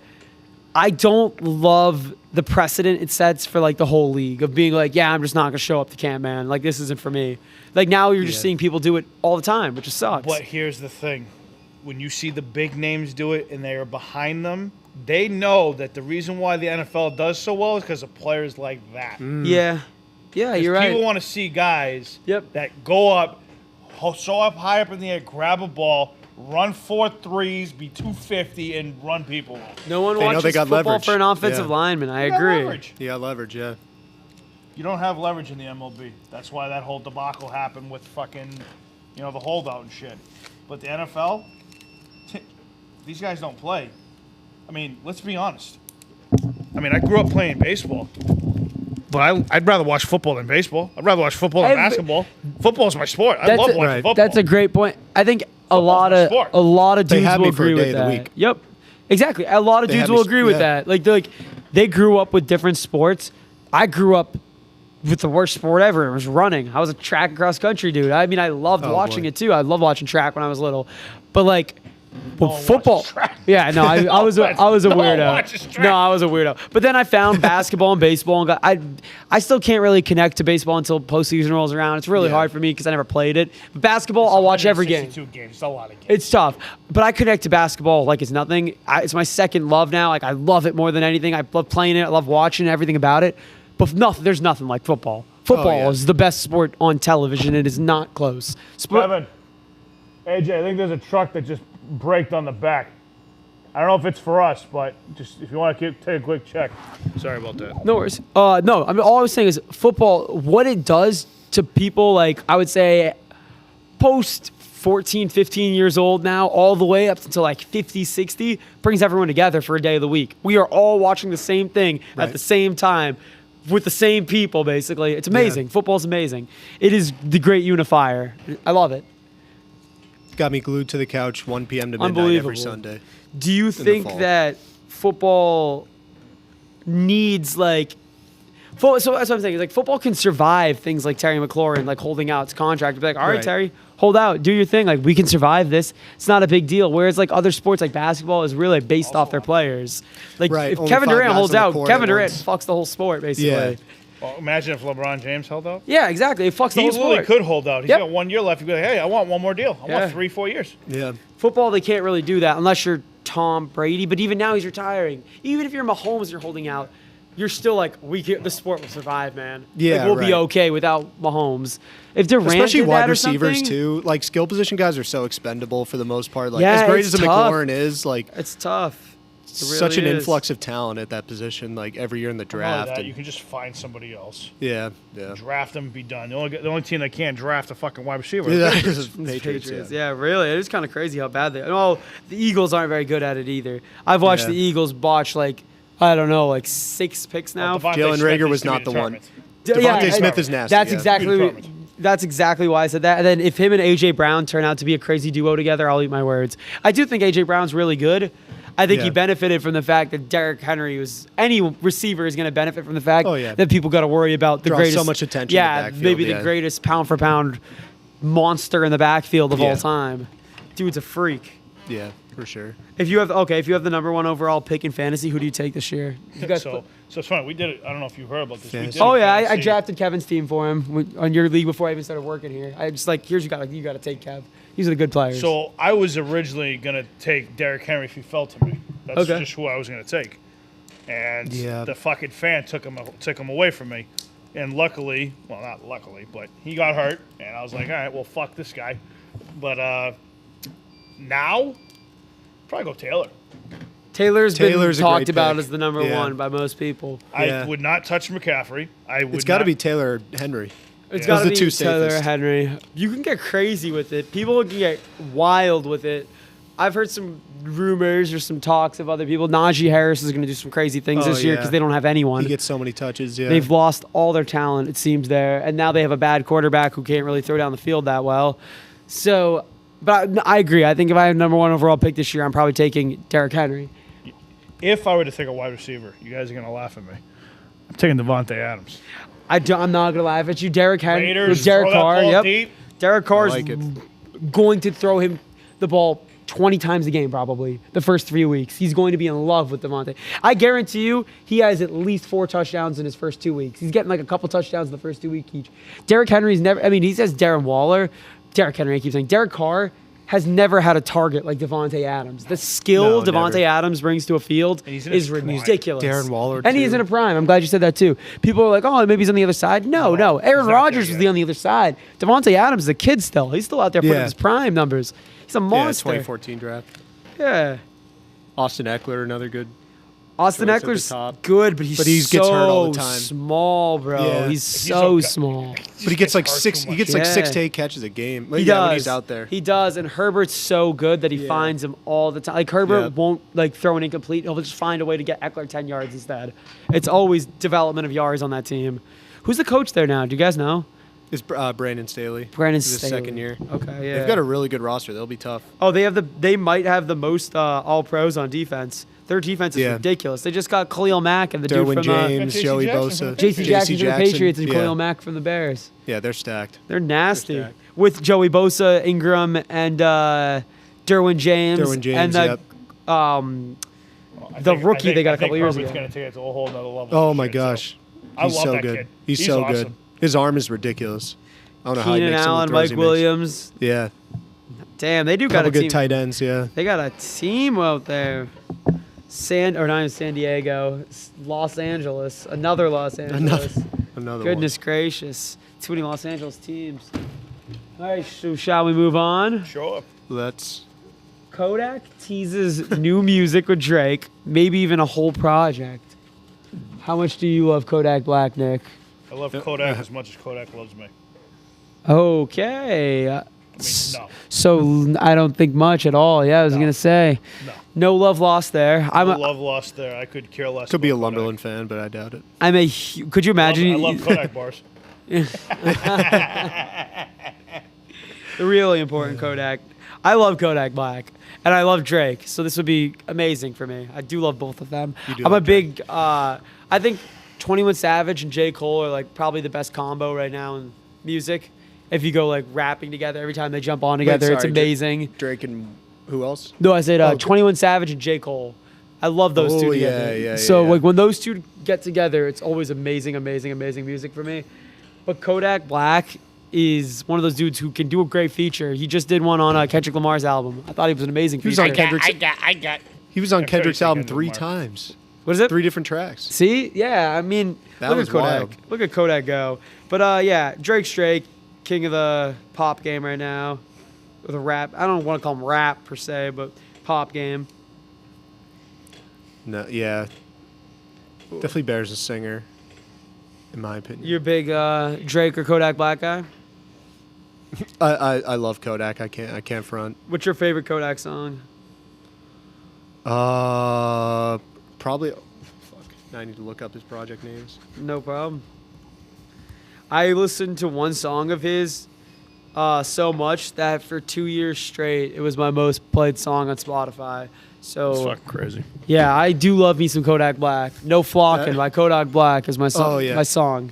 I don't love the precedent it sets for like the whole league of being like, yeah, I'm just not gonna show up to camp, man. Like this isn't for me. Like now you're just Yeah. seeing people do it all the time, which just sucks. But here's the thing. When you see the big names do it and they are behind them, they know that the reason why the NFL does so well is because of players like that. Yeah. Yeah, you're right. People want to see guys Yep. that go up, show up high up in the air, grab a ball, run 4 threes, be 250, and run people. No one They know watches they got football leverage. for an offensive Yeah. lineman. I You got agree. leverage. You got leverage, yeah. You don't have leverage in the MLB. That's why that whole debacle happened with fucking, the holdout and shit. But the NFL, these guys don't play. I mean, let's be honest. I mean, I grew up playing baseball, but I'd rather watch football than baseball. I'd rather watch football than basketball. Football's my sport. I love watching football. That's a great point. I think a lot my of sport. dudes They have will me for a agree day with of the that. week. Yep, exactly. A lot of They dudes have will me- agree with yeah. that. Like they grew up with different sports. I grew up with the worst sport ever. It was running. I was a track and cross country dude. I mean, I loved Oh, watching boy. it too. I loved watching track when I was little, but like. Well, one football. watches track. Yeah, no, I was a No one weirdo. watches track. No, I was a weirdo. But then I found basketball and baseball, and I still can't really connect to baseball until postseason rolls around. It's really Yeah. hard for me because I never played it. But basketball, I'll watch every game. 162 games. It's a lot of games. It's tough, but I connect to basketball like it's nothing. It's my second love now. Like I love it more than anything. I love playing it. I love watching everything about it. But there's nothing like football. Football yeah. is the best sport on television. It is not close. Kevin, AJ, I think there's a truck that just braked on the back. I don't know if it's for us, but just if you want to take a quick check. Sorry about that. No worries. No, I mean, all I was saying is football, what it does to people, like, I would say post 14, 15 years old now, all the way up until like 50, 60, brings everyone together for a day of the week. We are all watching the same thing at Right. the same time with the same people, basically. It's amazing. Football's amazing. It is the great unifier. I love it. Got me glued to the couch 1 p.m. to midnight Unbelievable. every Sunday. Do you think fall. that football needs like so that's what I'm saying. Like football can survive things like Terry McLaurin like holding out its contract. Be like, all right, Right. Terry, hold out, do your thing. Like we can survive this. It's not a big deal. Whereas like other sports like basketball is really based off their players. Like Right, if only Kevin 5 Durant guys holds on the out, court Kevin at Durant once. fucks the whole sport basically. Yeah. Well, imagine if LeBron James held out. Yeah, exactly. It fucks the He whole literally sport. could hold out. He's Yep. got 1 year left. He'd be like, hey, I want one more deal. I Yeah. want 3-4 years. Yeah. Football, they can't really do that unless you're Tom Brady. But even now, he's retiring. Even if you're Mahomes, you're holding out. You're still like, the sport will survive, man. Yeah, like, we'll be right. okay without Mahomes. If Durant Especially did wide that or receivers something, too. Like skill position guys are so expendable for the most part. Like Yeah, as great it's as a tough. McLaurin is, like It's tough. It such really an is. influx of talent at that position. Like every year in the Not only draft. that, and- you can just find somebody else. yeah. Draft them, be done. The only team that can't draft a fucking wide receiver. Yeah. is Patriots, Patriots. yeah. Yeah, really. It is kind of crazy how bad they are. Oh, the Eagles aren't very good at it either. I've watched Yeah. the Eagles botch like, I don't know, like 6 picks now. Devontae Jalen Smith Reagor needs was to be not the one. determined. Devontae Smith is nasty. That's yeah. exactly why I said that. And then if him and AJ Brown turn out to be a crazy duo together, I'll eat my words. I do think AJ Brown's really good. I think he Yeah. benefited from the fact that Derrick Henry was any receiver is going to benefit from the fact Oh, yeah. that people got to worry about the Draws greatest so much attention in the Yeah, backfield, maybe yeah. the greatest pound for pound monster in the backfield of all Yeah. time. Dude's a freak. Yeah, for sure. If you have the number one overall pick in fantasy, who do you take this year? You guys So it's funny. We did it. I don't know if you heard about this. We Fantasy. did Oh it yeah, I fantasy. drafted Kevin's team for him on your league before I even started working here. I just like you got to take Kev. These are the good players. So I was originally gonna take Derrick Henry if he fell to me. That's Okay. just who I was gonna take. And Yeah. the fucking fan took him away from me. And luckily, well, not luckily, but he got hurt, and I was like, all right, well, fuck this guy. But now, probably go Taylor. Taylor's been Taylor's a talked great about pick. as the number Yeah. one by most people. Yeah. I would not touch McCaffrey. It's got to be Taylor or Henry. It's Yeah. got to Those be are the two Taylor safest. Henry. You can get crazy with it. People can get wild with it. I've heard some rumors or some talks of other people. Najee Harris is going to do some crazy things Oh, this year yeah. because they don't have anyone. He gets so many touches. Yeah. They've lost all their talent, it seems, there. And now they have a bad quarterback who can't really throw down the field that well. So, but I agree. I think if I have number one overall pick this year, I'm probably taking Derrick Henry. If I were to take a wide receiver, you guys are gonna laugh at me. I'm taking Devontae Adams. I'm not going to laugh at you. Derrick Henry. Raiders, Derek throw that Carr. ball Yep. deep. Derek Carr's like it. going to throw him the ball 20 times a game probably the first 3 weeks. He's going to be in love with Devontae. I guarantee you he has at least 4 touchdowns in his first 2 weeks. He's getting like a couple touchdowns in the first 2 weeks each. Derrick Henry's never, he says Darren Waller. Derrick Henry, I keep saying. Derek Carr has never had a target like Devontae Adams. The skill No, Devontae never. Adams brings to a field And he's in his is prime. ridiculous. Darren Waller, and he's too. in a prime. I'm glad you said that too. People are like, oh, maybe he's on the other side. No. Aaron not Rodgers there was yet. on the other side. Devontae Adams is a kid still. He's still out there putting Yeah. up his prime numbers. He's a Yeah, monster. 2014 draft. Yeah. Austin Eckler, another good. Austin choice at the Eckler's top. good, but he gets so hurt all the time. small, bro. Yeah. He's so so good. small. But he gets like hurt six. too He much. gets like Yeah. 6 to 8 catches a game. He Yeah, does. when he's out there. He does, and Herbert's so good that he Yeah. finds him all the time. Like Herbert Yeah. won't like throw an incomplete. He'll just find a way to get Eckler 10 yards instead. It's always development of yards on that team. Who's the coach there now? Do you guys know? It's Brandon Staley. Brandon It's his Staley. second year. Okay, yeah. They've got a really good roster. They'll be tough. Oh, they might have the most all pros on defense. Their defense is Yeah. ridiculous. They just got Khalil Mack and the Derwin dude from James, J.C. Joey Jackson Bosa, from the J.C. Jackson from the Patriots and yeah. Khalil Mack from the Bears. Yeah, they're stacked. They're nasty. stacked. With Joey Bosa, Ingram, and Derwin James. Derwin James, and the yep. The rookie they got a couple years Herbert's ago. Gonna take it to a whole nother level. Oh this my year, so gosh. I He's love so that good. kid. He's so awesome. good. His arm is ridiculous. I don't know how he Keenan makes some of the Allen, throws Mike he makes. Williams. Yeah, Damn, they do got couple a good team. tight ends. Yeah, They got a team out there. Not in San Diego, Los Angeles, another Los Angeles. another Goodness gracious, too many Los Angeles teams. All right, so shall we move on? Sure. one. Let's. Kodak teases new music with Drake, maybe even a whole project. How much do you love Kodak Black, Nick? I love Kodak as much as Kodak loves me. Okay. I mean, no. So I don't think much at all. Yeah, I was No. gonna say, No. no love lost there. No love lost there. I could care less. Could be a about Kodak. Lumberland fan, but I doubt it. Could you imagine? I love Kodak bars. The really important Kodak. I love Kodak Black, and I love Drake. So this would be amazing for me. I do love both of them. You do I'm a love Drake. big. I think 21 Savage and J. Cole are like probably the best combo right now in music. If you go like rapping together every time they jump on together, it's sorry, amazing. Drake and who else? No, I said Oh, 21 Savage and J. Cole. I love those Oh, two yeah, together. yeah, so yeah. like when those two get together, it's always amazing, amazing, amazing music for me. But Kodak Black is one of those dudes who can do a great feature. He just did one on Kendrick Lamar's album. I thought he was an amazing He was feature. on Kendrick's. He was on I've heard Kendrick's you album Kendrick 3 Lamar. times. What is it? 3 different tracks. See? Yeah, I mean, That look was at Kodak. wild. Look at Kodak go. But yeah, Drake's Drake, king of the pop game right now. With a rap. I don't want to call him rap per se, but pop game. No, yeah. Definitely bears a singer, in my opinion. You're a big Drake or Kodak Black guy? I love Kodak. I can't front. What's your favorite Kodak song? Probably. Fuck. Now I need to look up his project names. No problem. I listened to one song of his so much that for 2 years straight, it was my most played song on Spotify. It's So fucking crazy. yeah, I do love me some Kodak Black. No Flockin' by Kodak Black is my song. Oh, yeah. My song.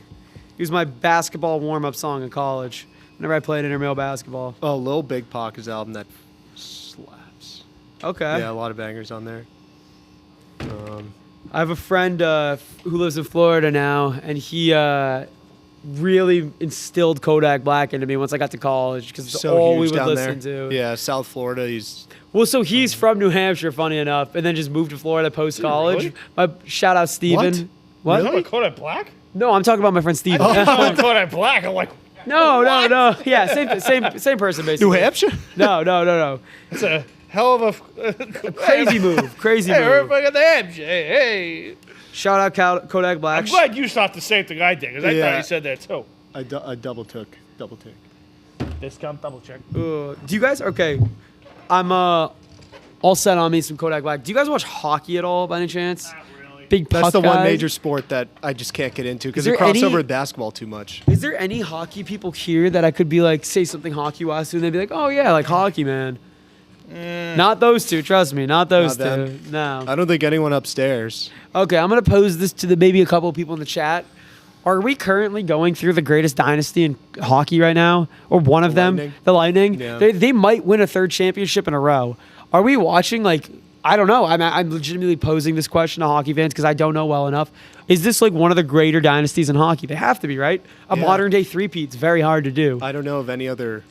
It was my basketball warm-up song in college. Whenever I played intramural basketball. Oh, Lil Big Pac's album that slaps. Okay. Yeah, a lot of bangers on there. I have a friend who lives in Florida now, and he really instilled Kodak Black into me once I got to college because it's So all huge we would down listen there. to. Yeah, South Florida. He's Well, so he's from New Hampshire, funny enough, and then just moved to Florida post college. really? My shout out Steven. What? You talking about Kodak Black? No, I'm talking about my friend Steven. Oh, Kodak Black. I'm like, no. Yeah, same person basically. New Hampshire. No. it's a hell of a Crazy move. Crazy Hey, move. everybody got the Hampshire. Hey. Shout out Kodak Black. I'm glad you thought the same thing I did because I Yeah. thought you said that too. I double took. Double take. Discount double check. Do you guys? Okay, I'm all set on me some Kodak Black. Do you guys watch hockey at all by any chance? really. Big That's puck the one guys? major sport that I just can't get into because Is it there crosses any- over with basketball too much. Is there any hockey people here that I could be like, say something hockey wise to, and they'd be like, oh yeah, like hockey, man. Not those two, trust me, not those Not two. them. No. I don't think anyone upstairs. Okay, I'm gonna pose this to maybe a couple of people in the chat. Are we currently going through the greatest dynasty in hockey right now, or one of them? Lightning. The Lightning. Yeah. They might win a third championship in a row. Are we watching like? I don't know. I'm legitimately posing this question to hockey fans because I don't know well enough. Is this like one of the greater dynasties in hockey? They have to be, right? A Yeah. modern day three-peat's very hard to do. I don't know of any other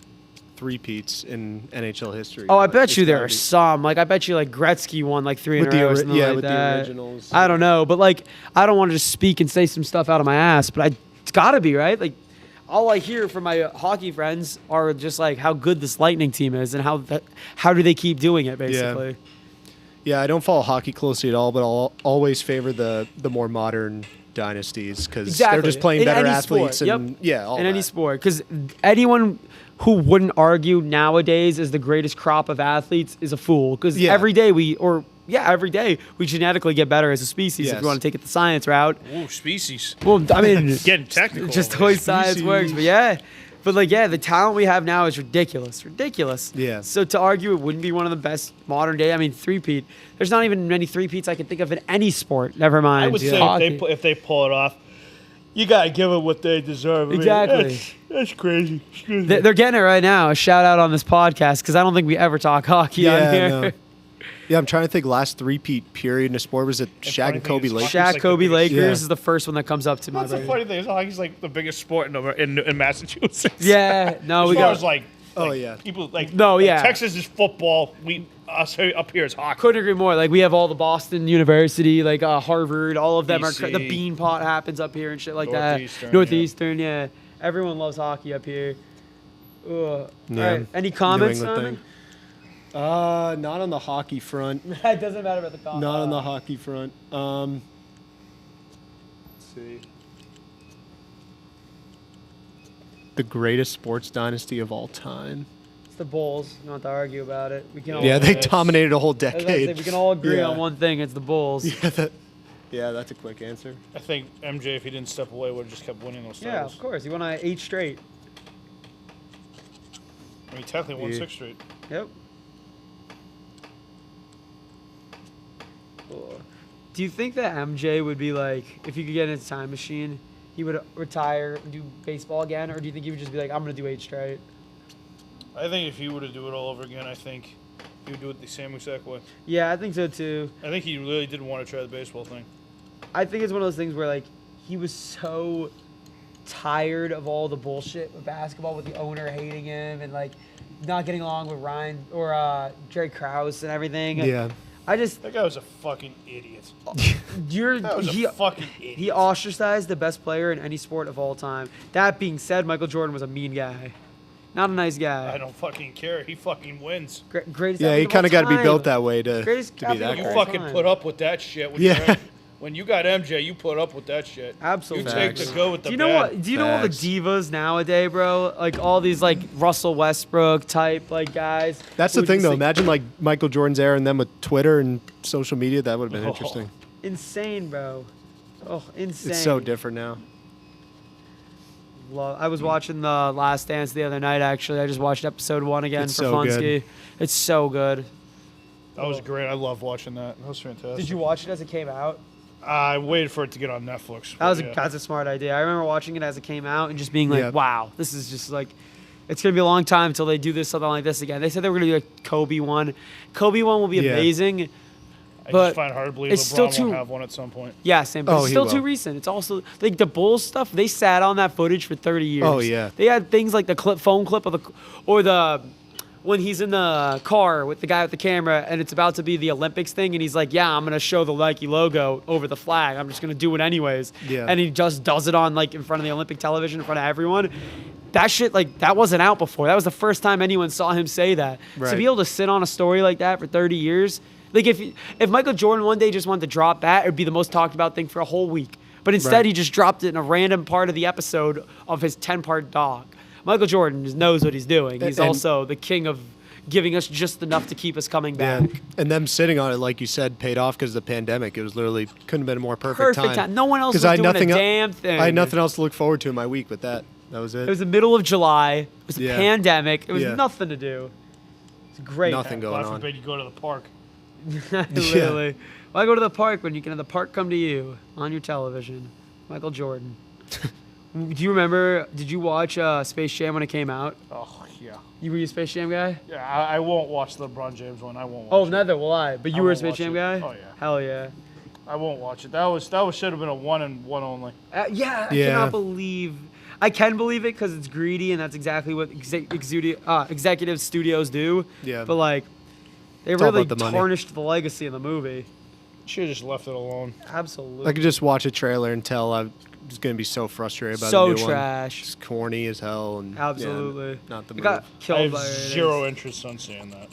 three-peats in NHL history. Oh, I but bet it's you there gotta are be- some. Like, I bet you, like, Gretzky won, like, 3 in With a the row or ori- something yeah, like with the that. originals. I don't know. But, like, I don't want to just speak and say some stuff out of my ass, but it's got to be, right? Like, all I hear from my hockey friends are just, like, how good this Lightning team is and how do they keep doing it, basically. Yeah, I don't follow hockey closely at all, but I'll always favor the more modern dynasties because Exactly. they're just playing In better any athletes sport. and Yep. all in that. any sport. Because anyone who wouldn't argue nowadays is the greatest crop of athletes is a fool. Because Yeah. every day we genetically get better as a species if Yes. you want to take it the science route. Ooh, species. Well, I mean, Getting technical. just the over way this. science works. But yeah. But like, yeah, the talent we have now is ridiculous. Ridiculous. Yeah. So to argue it wouldn't be one of the best modern day, I mean, three-peat. There's not even many three-peats I can think of in any sport. Never mind. I would say hockey. if they pull it off, you gotta give them what they deserve. I mean, Exactly. that's crazy. Excuse me. They're getting it right now. A shout out on this podcast because I don't think we ever talk hockey on here. no. Yeah, I'm trying to think. Last three-peat period in a sport was it Shaq funny and thing Kobe is Lakers? hockey's like Shaq, the Kobe, biggest- Lakers Yeah. is the first one that comes up to my That's the brain. funny thing. Is hockey's like the biggest sport in Massachusetts. Yeah, no, As we far got. as like, Oh, like, yeah. people like No, like yeah. Texas is football. Us up here is hockey. Couldn't agree more. Like we have all the Boston University, like Harvard, all of them are. BC. The Bean Pot happens up here and shit like Northeastern, that. Northeastern, yeah. Everyone loves hockey up here. Ugh. All Yeah. right. Any New comments England on thing. Not on the hockey front. it? It doesn't matter about the comments. Not on the hockey front. Let's see. The greatest sports dynasty of all time. It's the Bulls. You don't have to argue about it. We can all. Yeah, they yes. dominated a whole I was about to say, decade. we can all agree Yeah. on one thing. It's the Bulls. Yeah, that's a quick answer. I think MJ, if he didn't step away, would have just kept winning those Yeah, titles. of course. He won 8 straight. I mean, technically won Yeah. 6 straight. Yep. Cool. Do you think that MJ would be like, if you could get in his time machine, he would retire and do baseball again, or do you think he would just be like, I'm gonna do 8 straight? I think if he were to do it all over again, I think he would do it the same exact way. Yeah, I think so too. I think he really did want to try the baseball thing. I think it's one of those things where like he was so tired of all the bullshit with basketball, with the owner hating him and like not getting along with Ryan or Jerry Krause and everything. Yeah. I just That guy was a fucking idiot. That was a fucking idiot. He ostracized the best player in any sport of all time. That being said, Michael Jordan was a mean guy, not a nice guy. I don't fucking care. He fucking wins. Greatest Yeah, athlete he of all kind of got to be time. built that way to Greatest be athlete that of You all guy. fucking time. put up with that shit. When Yeah. when you got MJ, you put up with that shit. Absolutely. You take the good with the Do you know bad. what? Do you know all the Facts. divas nowadays, bro? Like all these like Russell Westbrook type like guys. That's who the thing, just, though. like, Imagine like Michael Jordan's era and then with Twitter and social media, that would have been interesting. Insane, bro. Oh, insane. It's so different now. I was watching the Last Dance the other night. Actually, I just watched episode 1 again It's for so good. Funsky. It's so good. That was great. I love watching that. That was fantastic. Did you watch it as it came out? I waited for it to get on Netflix. That was but yeah. that's a smart idea. I remember watching it as it came out and just being like, Yeah. "Wow, this is just like, it's gonna be a long time until they do this something like this again." They said they were gonna do a Kobe one. Kobe one will be Yeah. amazing. I but just find it hard to believe it's LeBron still won't too- have one at some point. Yeah, same. But Oh, it's he still will. too recent. It's also like the Bulls stuff. They sat on that footage for 30 years. Oh, yeah. They had things like the phone clip of the when he's in the car with the guy with the camera and it's about to be the Olympics thing and he's like, "Yeah, I'm gonna show the Nike logo over the flag. I'm just gonna do it anyways." Yeah. And he just does it on like in front of the Olympic television in front of everyone. That shit like that wasn't out before. That was the first time anyone saw him say that. To Right. be able to sit on a story like that for 30 years. Like if Michael Jordan one day just wanted to drop that, it'd be the most talked about thing for a whole week. But instead, Right. he just dropped it in a random part of the episode of his 10-part doc. Michael Jordan just knows what he's doing. He's And- also the king of giving us just enough to keep us coming Yeah. back. And them sitting on it, like you said, paid off because of the pandemic. It was literally couldn't have been a more perfect, Perfect time. No one else 'Cause was I had doing nothing a el- damn thing. I had nothing else to look forward to in my week, but that was it. It was the middle of July. It was a Yeah. pandemic. It was Yeah. nothing to do. It's great. Nothing going God on. forbid you go to the park. Literally. Why go to the park when you can have the park come to you on your television? Michael Jordan. Do you remember? Did you watch Space Jam when it came out? Oh yeah. Were you a Space Jam guy? Yeah, I won't watch the LeBron James one. I won't watch Oh, it. neither will I. But you I were a won't Space watch Jam it. guy? Oh, yeah. Hell yeah. I won't watch it. That should have been a one and one only. Yeah, I Yeah. cannot believe. I can believe it because it's greedy, and that's exactly what executive studios do. Yeah. But like, they It's all really about the money. tarnished the legacy of the movie. Should have just left it alone. Absolutely. I could just watch a trailer and tell I was going to be so frustrated about So the new trash. one. It's corny as hell. And yeah, Absolutely. not the It move. got I killed have by ratings. zero interest on seeing that.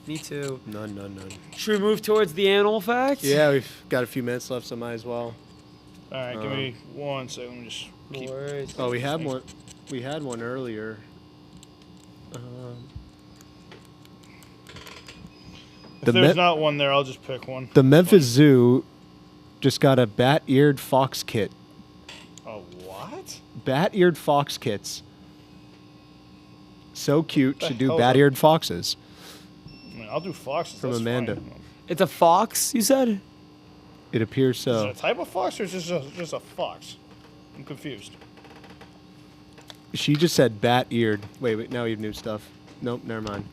Me too. None. Should we move towards the animal facts? Yeah, we've got a few minutes left, so might as well. All right, give me 1 second. Let me just No keep. worries. Oh, we had one. We had one earlier. If The there's Me- not one there, I'll just pick one. The Memphis Zoo just got a bat-eared fox kit. Oh, what? Bat-eared fox kits. So cute. The Should do hell? bat-eared foxes. I mean, I'll do foxes. From that's Amanda. fine. It's a fox, you said? It appears Is so. it a type of fox or is it just a fox? I'm confused. She just said bat-eared. Wait. Now we have new stuff. Nope. Never mind.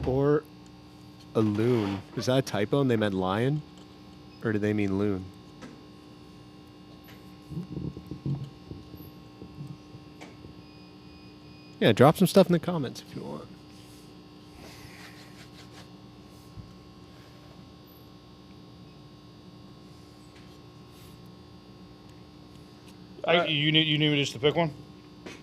Or a loon. Is that a typo and they meant lion? Or did they mean loon? Yeah, drop some stuff in the comments if you want. You need me just to pick one?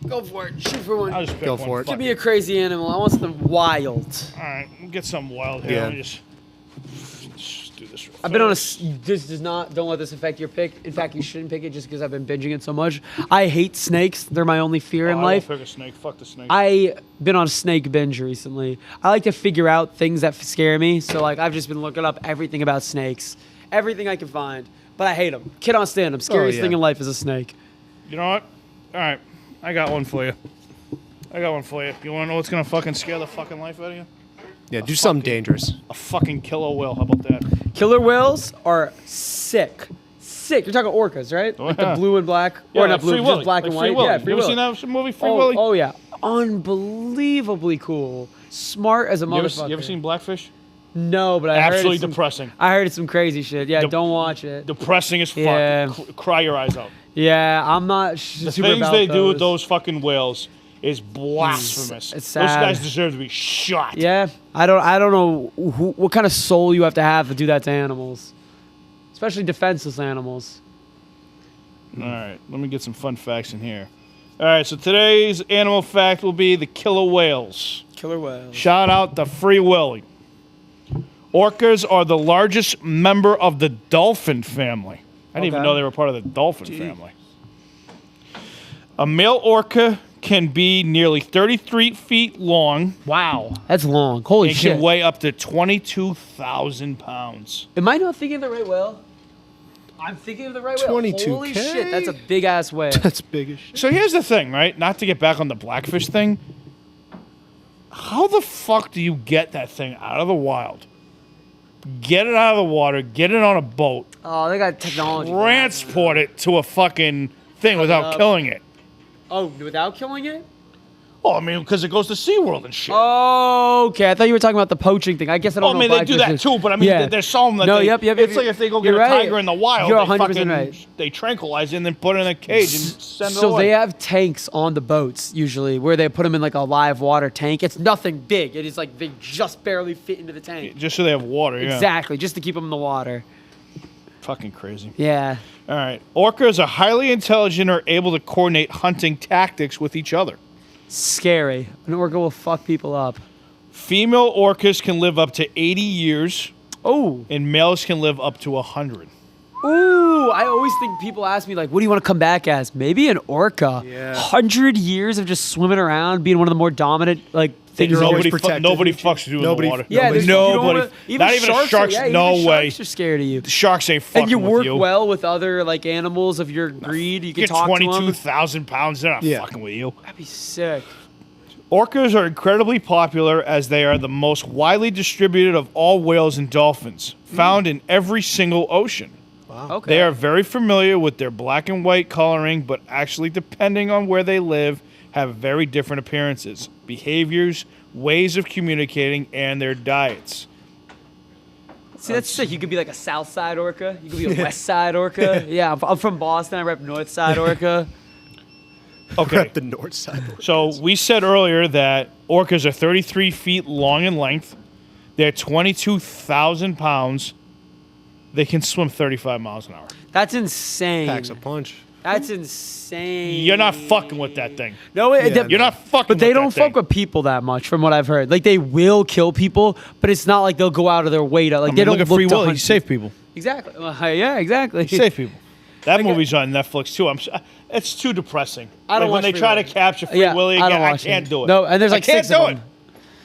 Go for it. Shoot for one. I'll just pick Go one. for it. Fuck Give me a crazy animal. I want something wild. All right, we'll get something wild here. Yeah. Let me just do this real I've been on a. fast. This does not. Don't let this affect your pick. In fact, you shouldn't pick it just because I've been binging it so much. I hate snakes. They're my only fear in I life. won't pick a snake. Fuck the snake. I been on a snake binge recently. I like to figure out things that scare me. So like I've just been looking up everything about snakes, everything I can find. But I hate them. Kid on stand. Scariest yeah. thing in life is a snake. You know what? All right, I got one for you. You want to know what's gonna fucking scare the fucking life out of you? Yeah, do something dangerous. A fucking killer whale. How about that? Killer whales are sick. Sick. You're talking orcas, right? Like the yeah. blue and black, or not blue, Free just Willy. black Like and Free white. Willy. Yeah, Free You ever Willy. seen that movie, Free Willy? Oh yeah, unbelievably cool. Smart as a motherfucker. You ever seen Blackfish? No, but I heard Absolutely it's some, depressing. I heard it's some crazy shit. Yeah, De- don't watch it. Depressing as fuck. Yeah. Cry your eyes out. Yeah, I'm not The super things about they do with those fucking whales is blasphemous. It's Those sad. guys deserve to be shot. Yeah, I don't know what kind of soul you have to do that to animals, especially defenseless animals. All right, let me get some fun facts in here. All right, so today's animal fact will be the killer whales. Killer whales. Shout out to Free Willy. Orcas are the largest member of the dolphin family. I didn't even Okay. know they were part of the dolphin family. A male orca can be nearly 33 feet long Wow, that's long. Holy and shit! can weigh up to 22,000 pounds. Am I not thinking of the right whale? I'm thinking of the right whale. 22K? Holy shit, that's a big ass whale. That's big as shit. So here's the thing, right? Not to get back on the blackfish thing. How the fuck do you get that thing out of the wild? Get it out of the water, get it on a boat, Oh, they got technology. for that. transport it to a fucking thing without up. killing it. Oh, without killing it? Oh, I mean, because it goes to SeaWorld and shit. Oh, okay. I thought you were talking about the poaching thing. I guess I don't Oh, I know. mean, they do that blackfish too, but I mean, Yeah. there's some that No, they, yep, it's like if they go get You're a right. tiger in the wild, You're they 100% fucking, right. they tranquilize it and then put it in a cage and send it So away. they have tanks on the boats usually where they put them in like a live water tank. It's nothing big. It is like they just barely fit into the tank. Just so they have water, yeah. Exactly, just to keep them in the water. Fucking crazy. Yeah. All right. Orcas are highly intelligent or able to coordinate hunting tactics with each other. Scary. An orca will fuck people up. Female orcas can live up to 80 years, Oh. and males can live up to 100. Ooh, I always think people ask me like, what do you want to come back as? Maybe an orca. Yeah. 100 years of just swimming around, being one of the more dominant like things. You're in always your- protected. Nobody fucks you in Nobody- the water. yeah, there's- you don't nobody. wanna- Not even a sharks. yeah, No even way. Sharks are scared of you. The sharks ain't fucking And you work with you. well with other like animals of your breed. You can You're talk to them. 22,000 pounds. They're not Yeah. fucking with you. That'd be sick. Orcas are incredibly popular as they are the most widely distributed of all whales and dolphins, found in every single ocean. Okay. They are very familiar with their black and white coloring, but actually, depending on where they live, have very different appearances, behaviors, ways of communicating, and their diets. See, that's sick. You could be like a South Side orca. You could be a West Side orca. Yeah, I'm from Boston. I rep North Side orca. Okay. The north side. So we said earlier that orcas are 33 feet long in length. They're 22,000 pounds. They can swim 35 miles an hour. That's insane. Packs a punch. That's insane. You're not fucking with that thing. No, Yeah, You're not fucking But they with don't that thing. fuck with people that much, from what I've heard. Like they will kill people, but it's not like they'll go out of their way to like. I They mean, don't look at look Free to Willy. hunt He saved people. Exactly. Yeah, exactly. He saved people. That Like, movie's on Netflix too. It's too depressing. I don't Like, when watch they Free try Willy. to capture Free Yeah, Willy I again, don't I watch can't it. do it. No, and there's like I can't 6 do of it. them.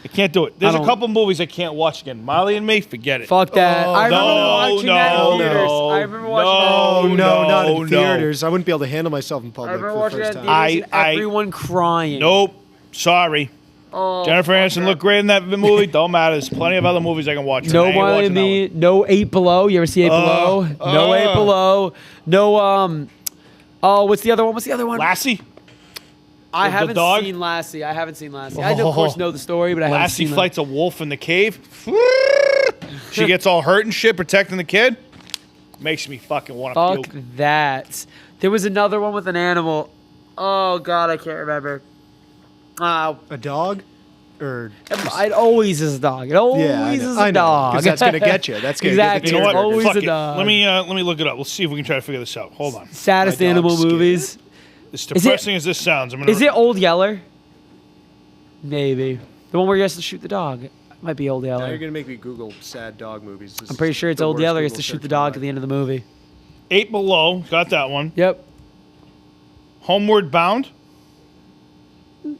I can't do it. There's I a don't- couple movies I can't watch again. Marley and Me, forget it. Fuck that. Oh, I remember no, watching that in no, theaters. no, I remember watching no, that. No, not no, in theaters. I wouldn't be able to handle myself in I public remember for the watching that first in time. theaters and everyone crying. Nope. Sorry. Oh, Jennifer fuck Aniston that. looked great in that movie. Don't matter. There's plenty of other movies I can watch. No I ain't Marley watching and that Me. one. No 8 Below. You ever see 8 Below? No 8 Below. No Oh, what's the other one? What's the other one? Lassie. I the haven't dog? seen Lassie. I haven't seen Lassie. I of course know the story, but I haven't Lassie seen fights a wolf in the cave. She gets all hurt and shit protecting the kid. Makes me fucking want to Fuck puke. that. There was another one with an animal. Oh God, I can't remember. A dog? Or It always is a dog. It always is a I know, dog. 'cause that's gonna get you. That's gonna exactly. get You know what? Always Fuck a it. dog. Let me look it up. Let's see if we can try to figure this out. Hold on. Saddest My dog's animal scared. movies. As depressing as this sounds, I'm gonna. Is it Old Yeller? Maybe. The one where he has to shoot the dog. It might be Old now Yeller. you're gonna make me Google sad dog movies. This I'm is pretty sure it's the Old worst Yeller. He has Google to shoot search the of my dog life. at the end of the movie. 8 Below? Got that one. Yep. Homeward Bound. Is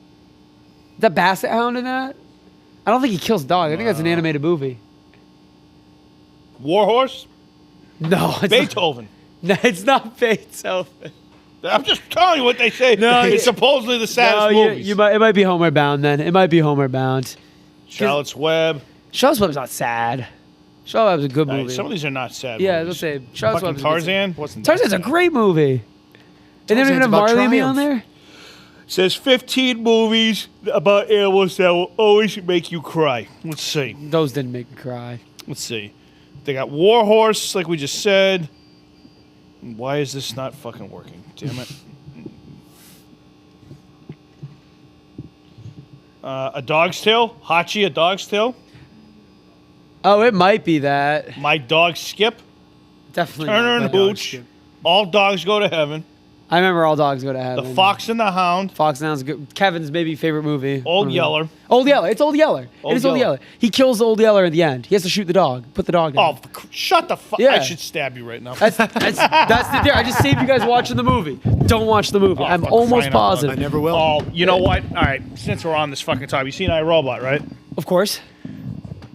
that Basset Hound in that? I don't think he kills dog. I think that's an animated movie. War Horse. No, it's Beethoven. Not, no, it's not Beethoven. I'm just telling you what they say. No, it's you- supposedly the saddest No, movies. it might be Homeward Bound then. It might be Homeward Bound. Charlotte's Web. Charlotte's Web's not sad. Charlotte's Web's a good All right, movie. some of these are not sad. Yeah, movies. let's say Charlotte's Fucking Web's a good- Tarzan. Wasn't that Tarzan's a sad? great movie. And then Tarzan's even have about Marley and Me on triumph. there. Says 15 movies about animals that will always make you cry. Let's see. Those didn't make me cry. Let's see. They got War Horse, like we just said. Why is this not fucking working? Damn it. A Dog's Tale. Hachi, A Dog's Tale. Oh, it might be that. My Dog Skip. Definitely. Turner not and that. Hooch. All Dogs Go to Heaven. I remember All Dogs Go to The Heaven. Fox and the Hound. Fox Sounds good. Kevin's maybe favorite movie. Old Yeller. Old Yeller. It's Old Yeller. Old It is Old Yeller. Yeller. He kills Old Yeller at the end. He has to shoot the dog. Put the dog down. Oh, shut the fuck. Yeah. I should stab you right now. That's the deal. I just saved you guys watching the movie. Don't watch the movie. Oh, I'm fuck, almost crying out loud. positive. I never will. Oh, you know what? All right, since we're on this fucking topic, you seen iRobot, right? Of course.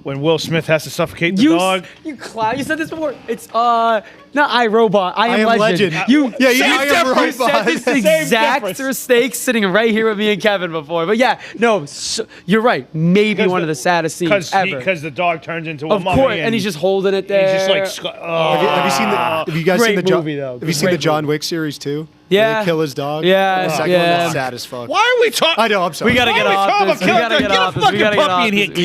When Will Smith has to suffocate the You dog. you clown. You said this before. It's not iRobot. I am Legend. You, yeah, you Same I am difference. You said robot. this Same exact difference. mistake sitting right here with me and Kevin before. But yeah, no, you're right. Maybe one of the saddest scenes ever. Because the dog turns into a Of mummy. course, and he's just holding it there. he's just like, Have you seen the? Have you guys Great seen the? movie, though. Have you seen Great the John Wick series too? Yeah. Where they kill his dog. Yeah, The second yeah. one was sad as fuck. Why are we talking? I know. I'm sorry. We gotta Why get are we off talking this. We about gotta killing- get off get a this. We gotta fucking get off puppy in this.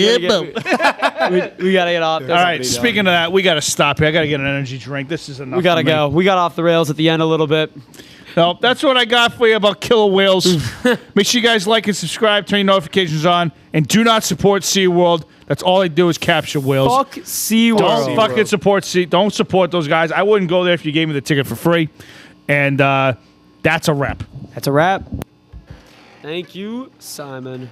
here. We gotta get off this. All right, speaking of that, we got to stop here. I got to get an energy drink. This is enough. We gotta for me. go. We got off the rails at the end a little bit. No, that's what I got for you about killer whales. Make sure you guys like and subscribe, turn your notifications on, and do not support SeaWorld. That's all they do is capture whales. Fuck SeaWorld. Don't fucking support Don't support those guys. I wouldn't go there if you gave me the ticket for free. And that's a wrap. That's a wrap. Thank you, Simon.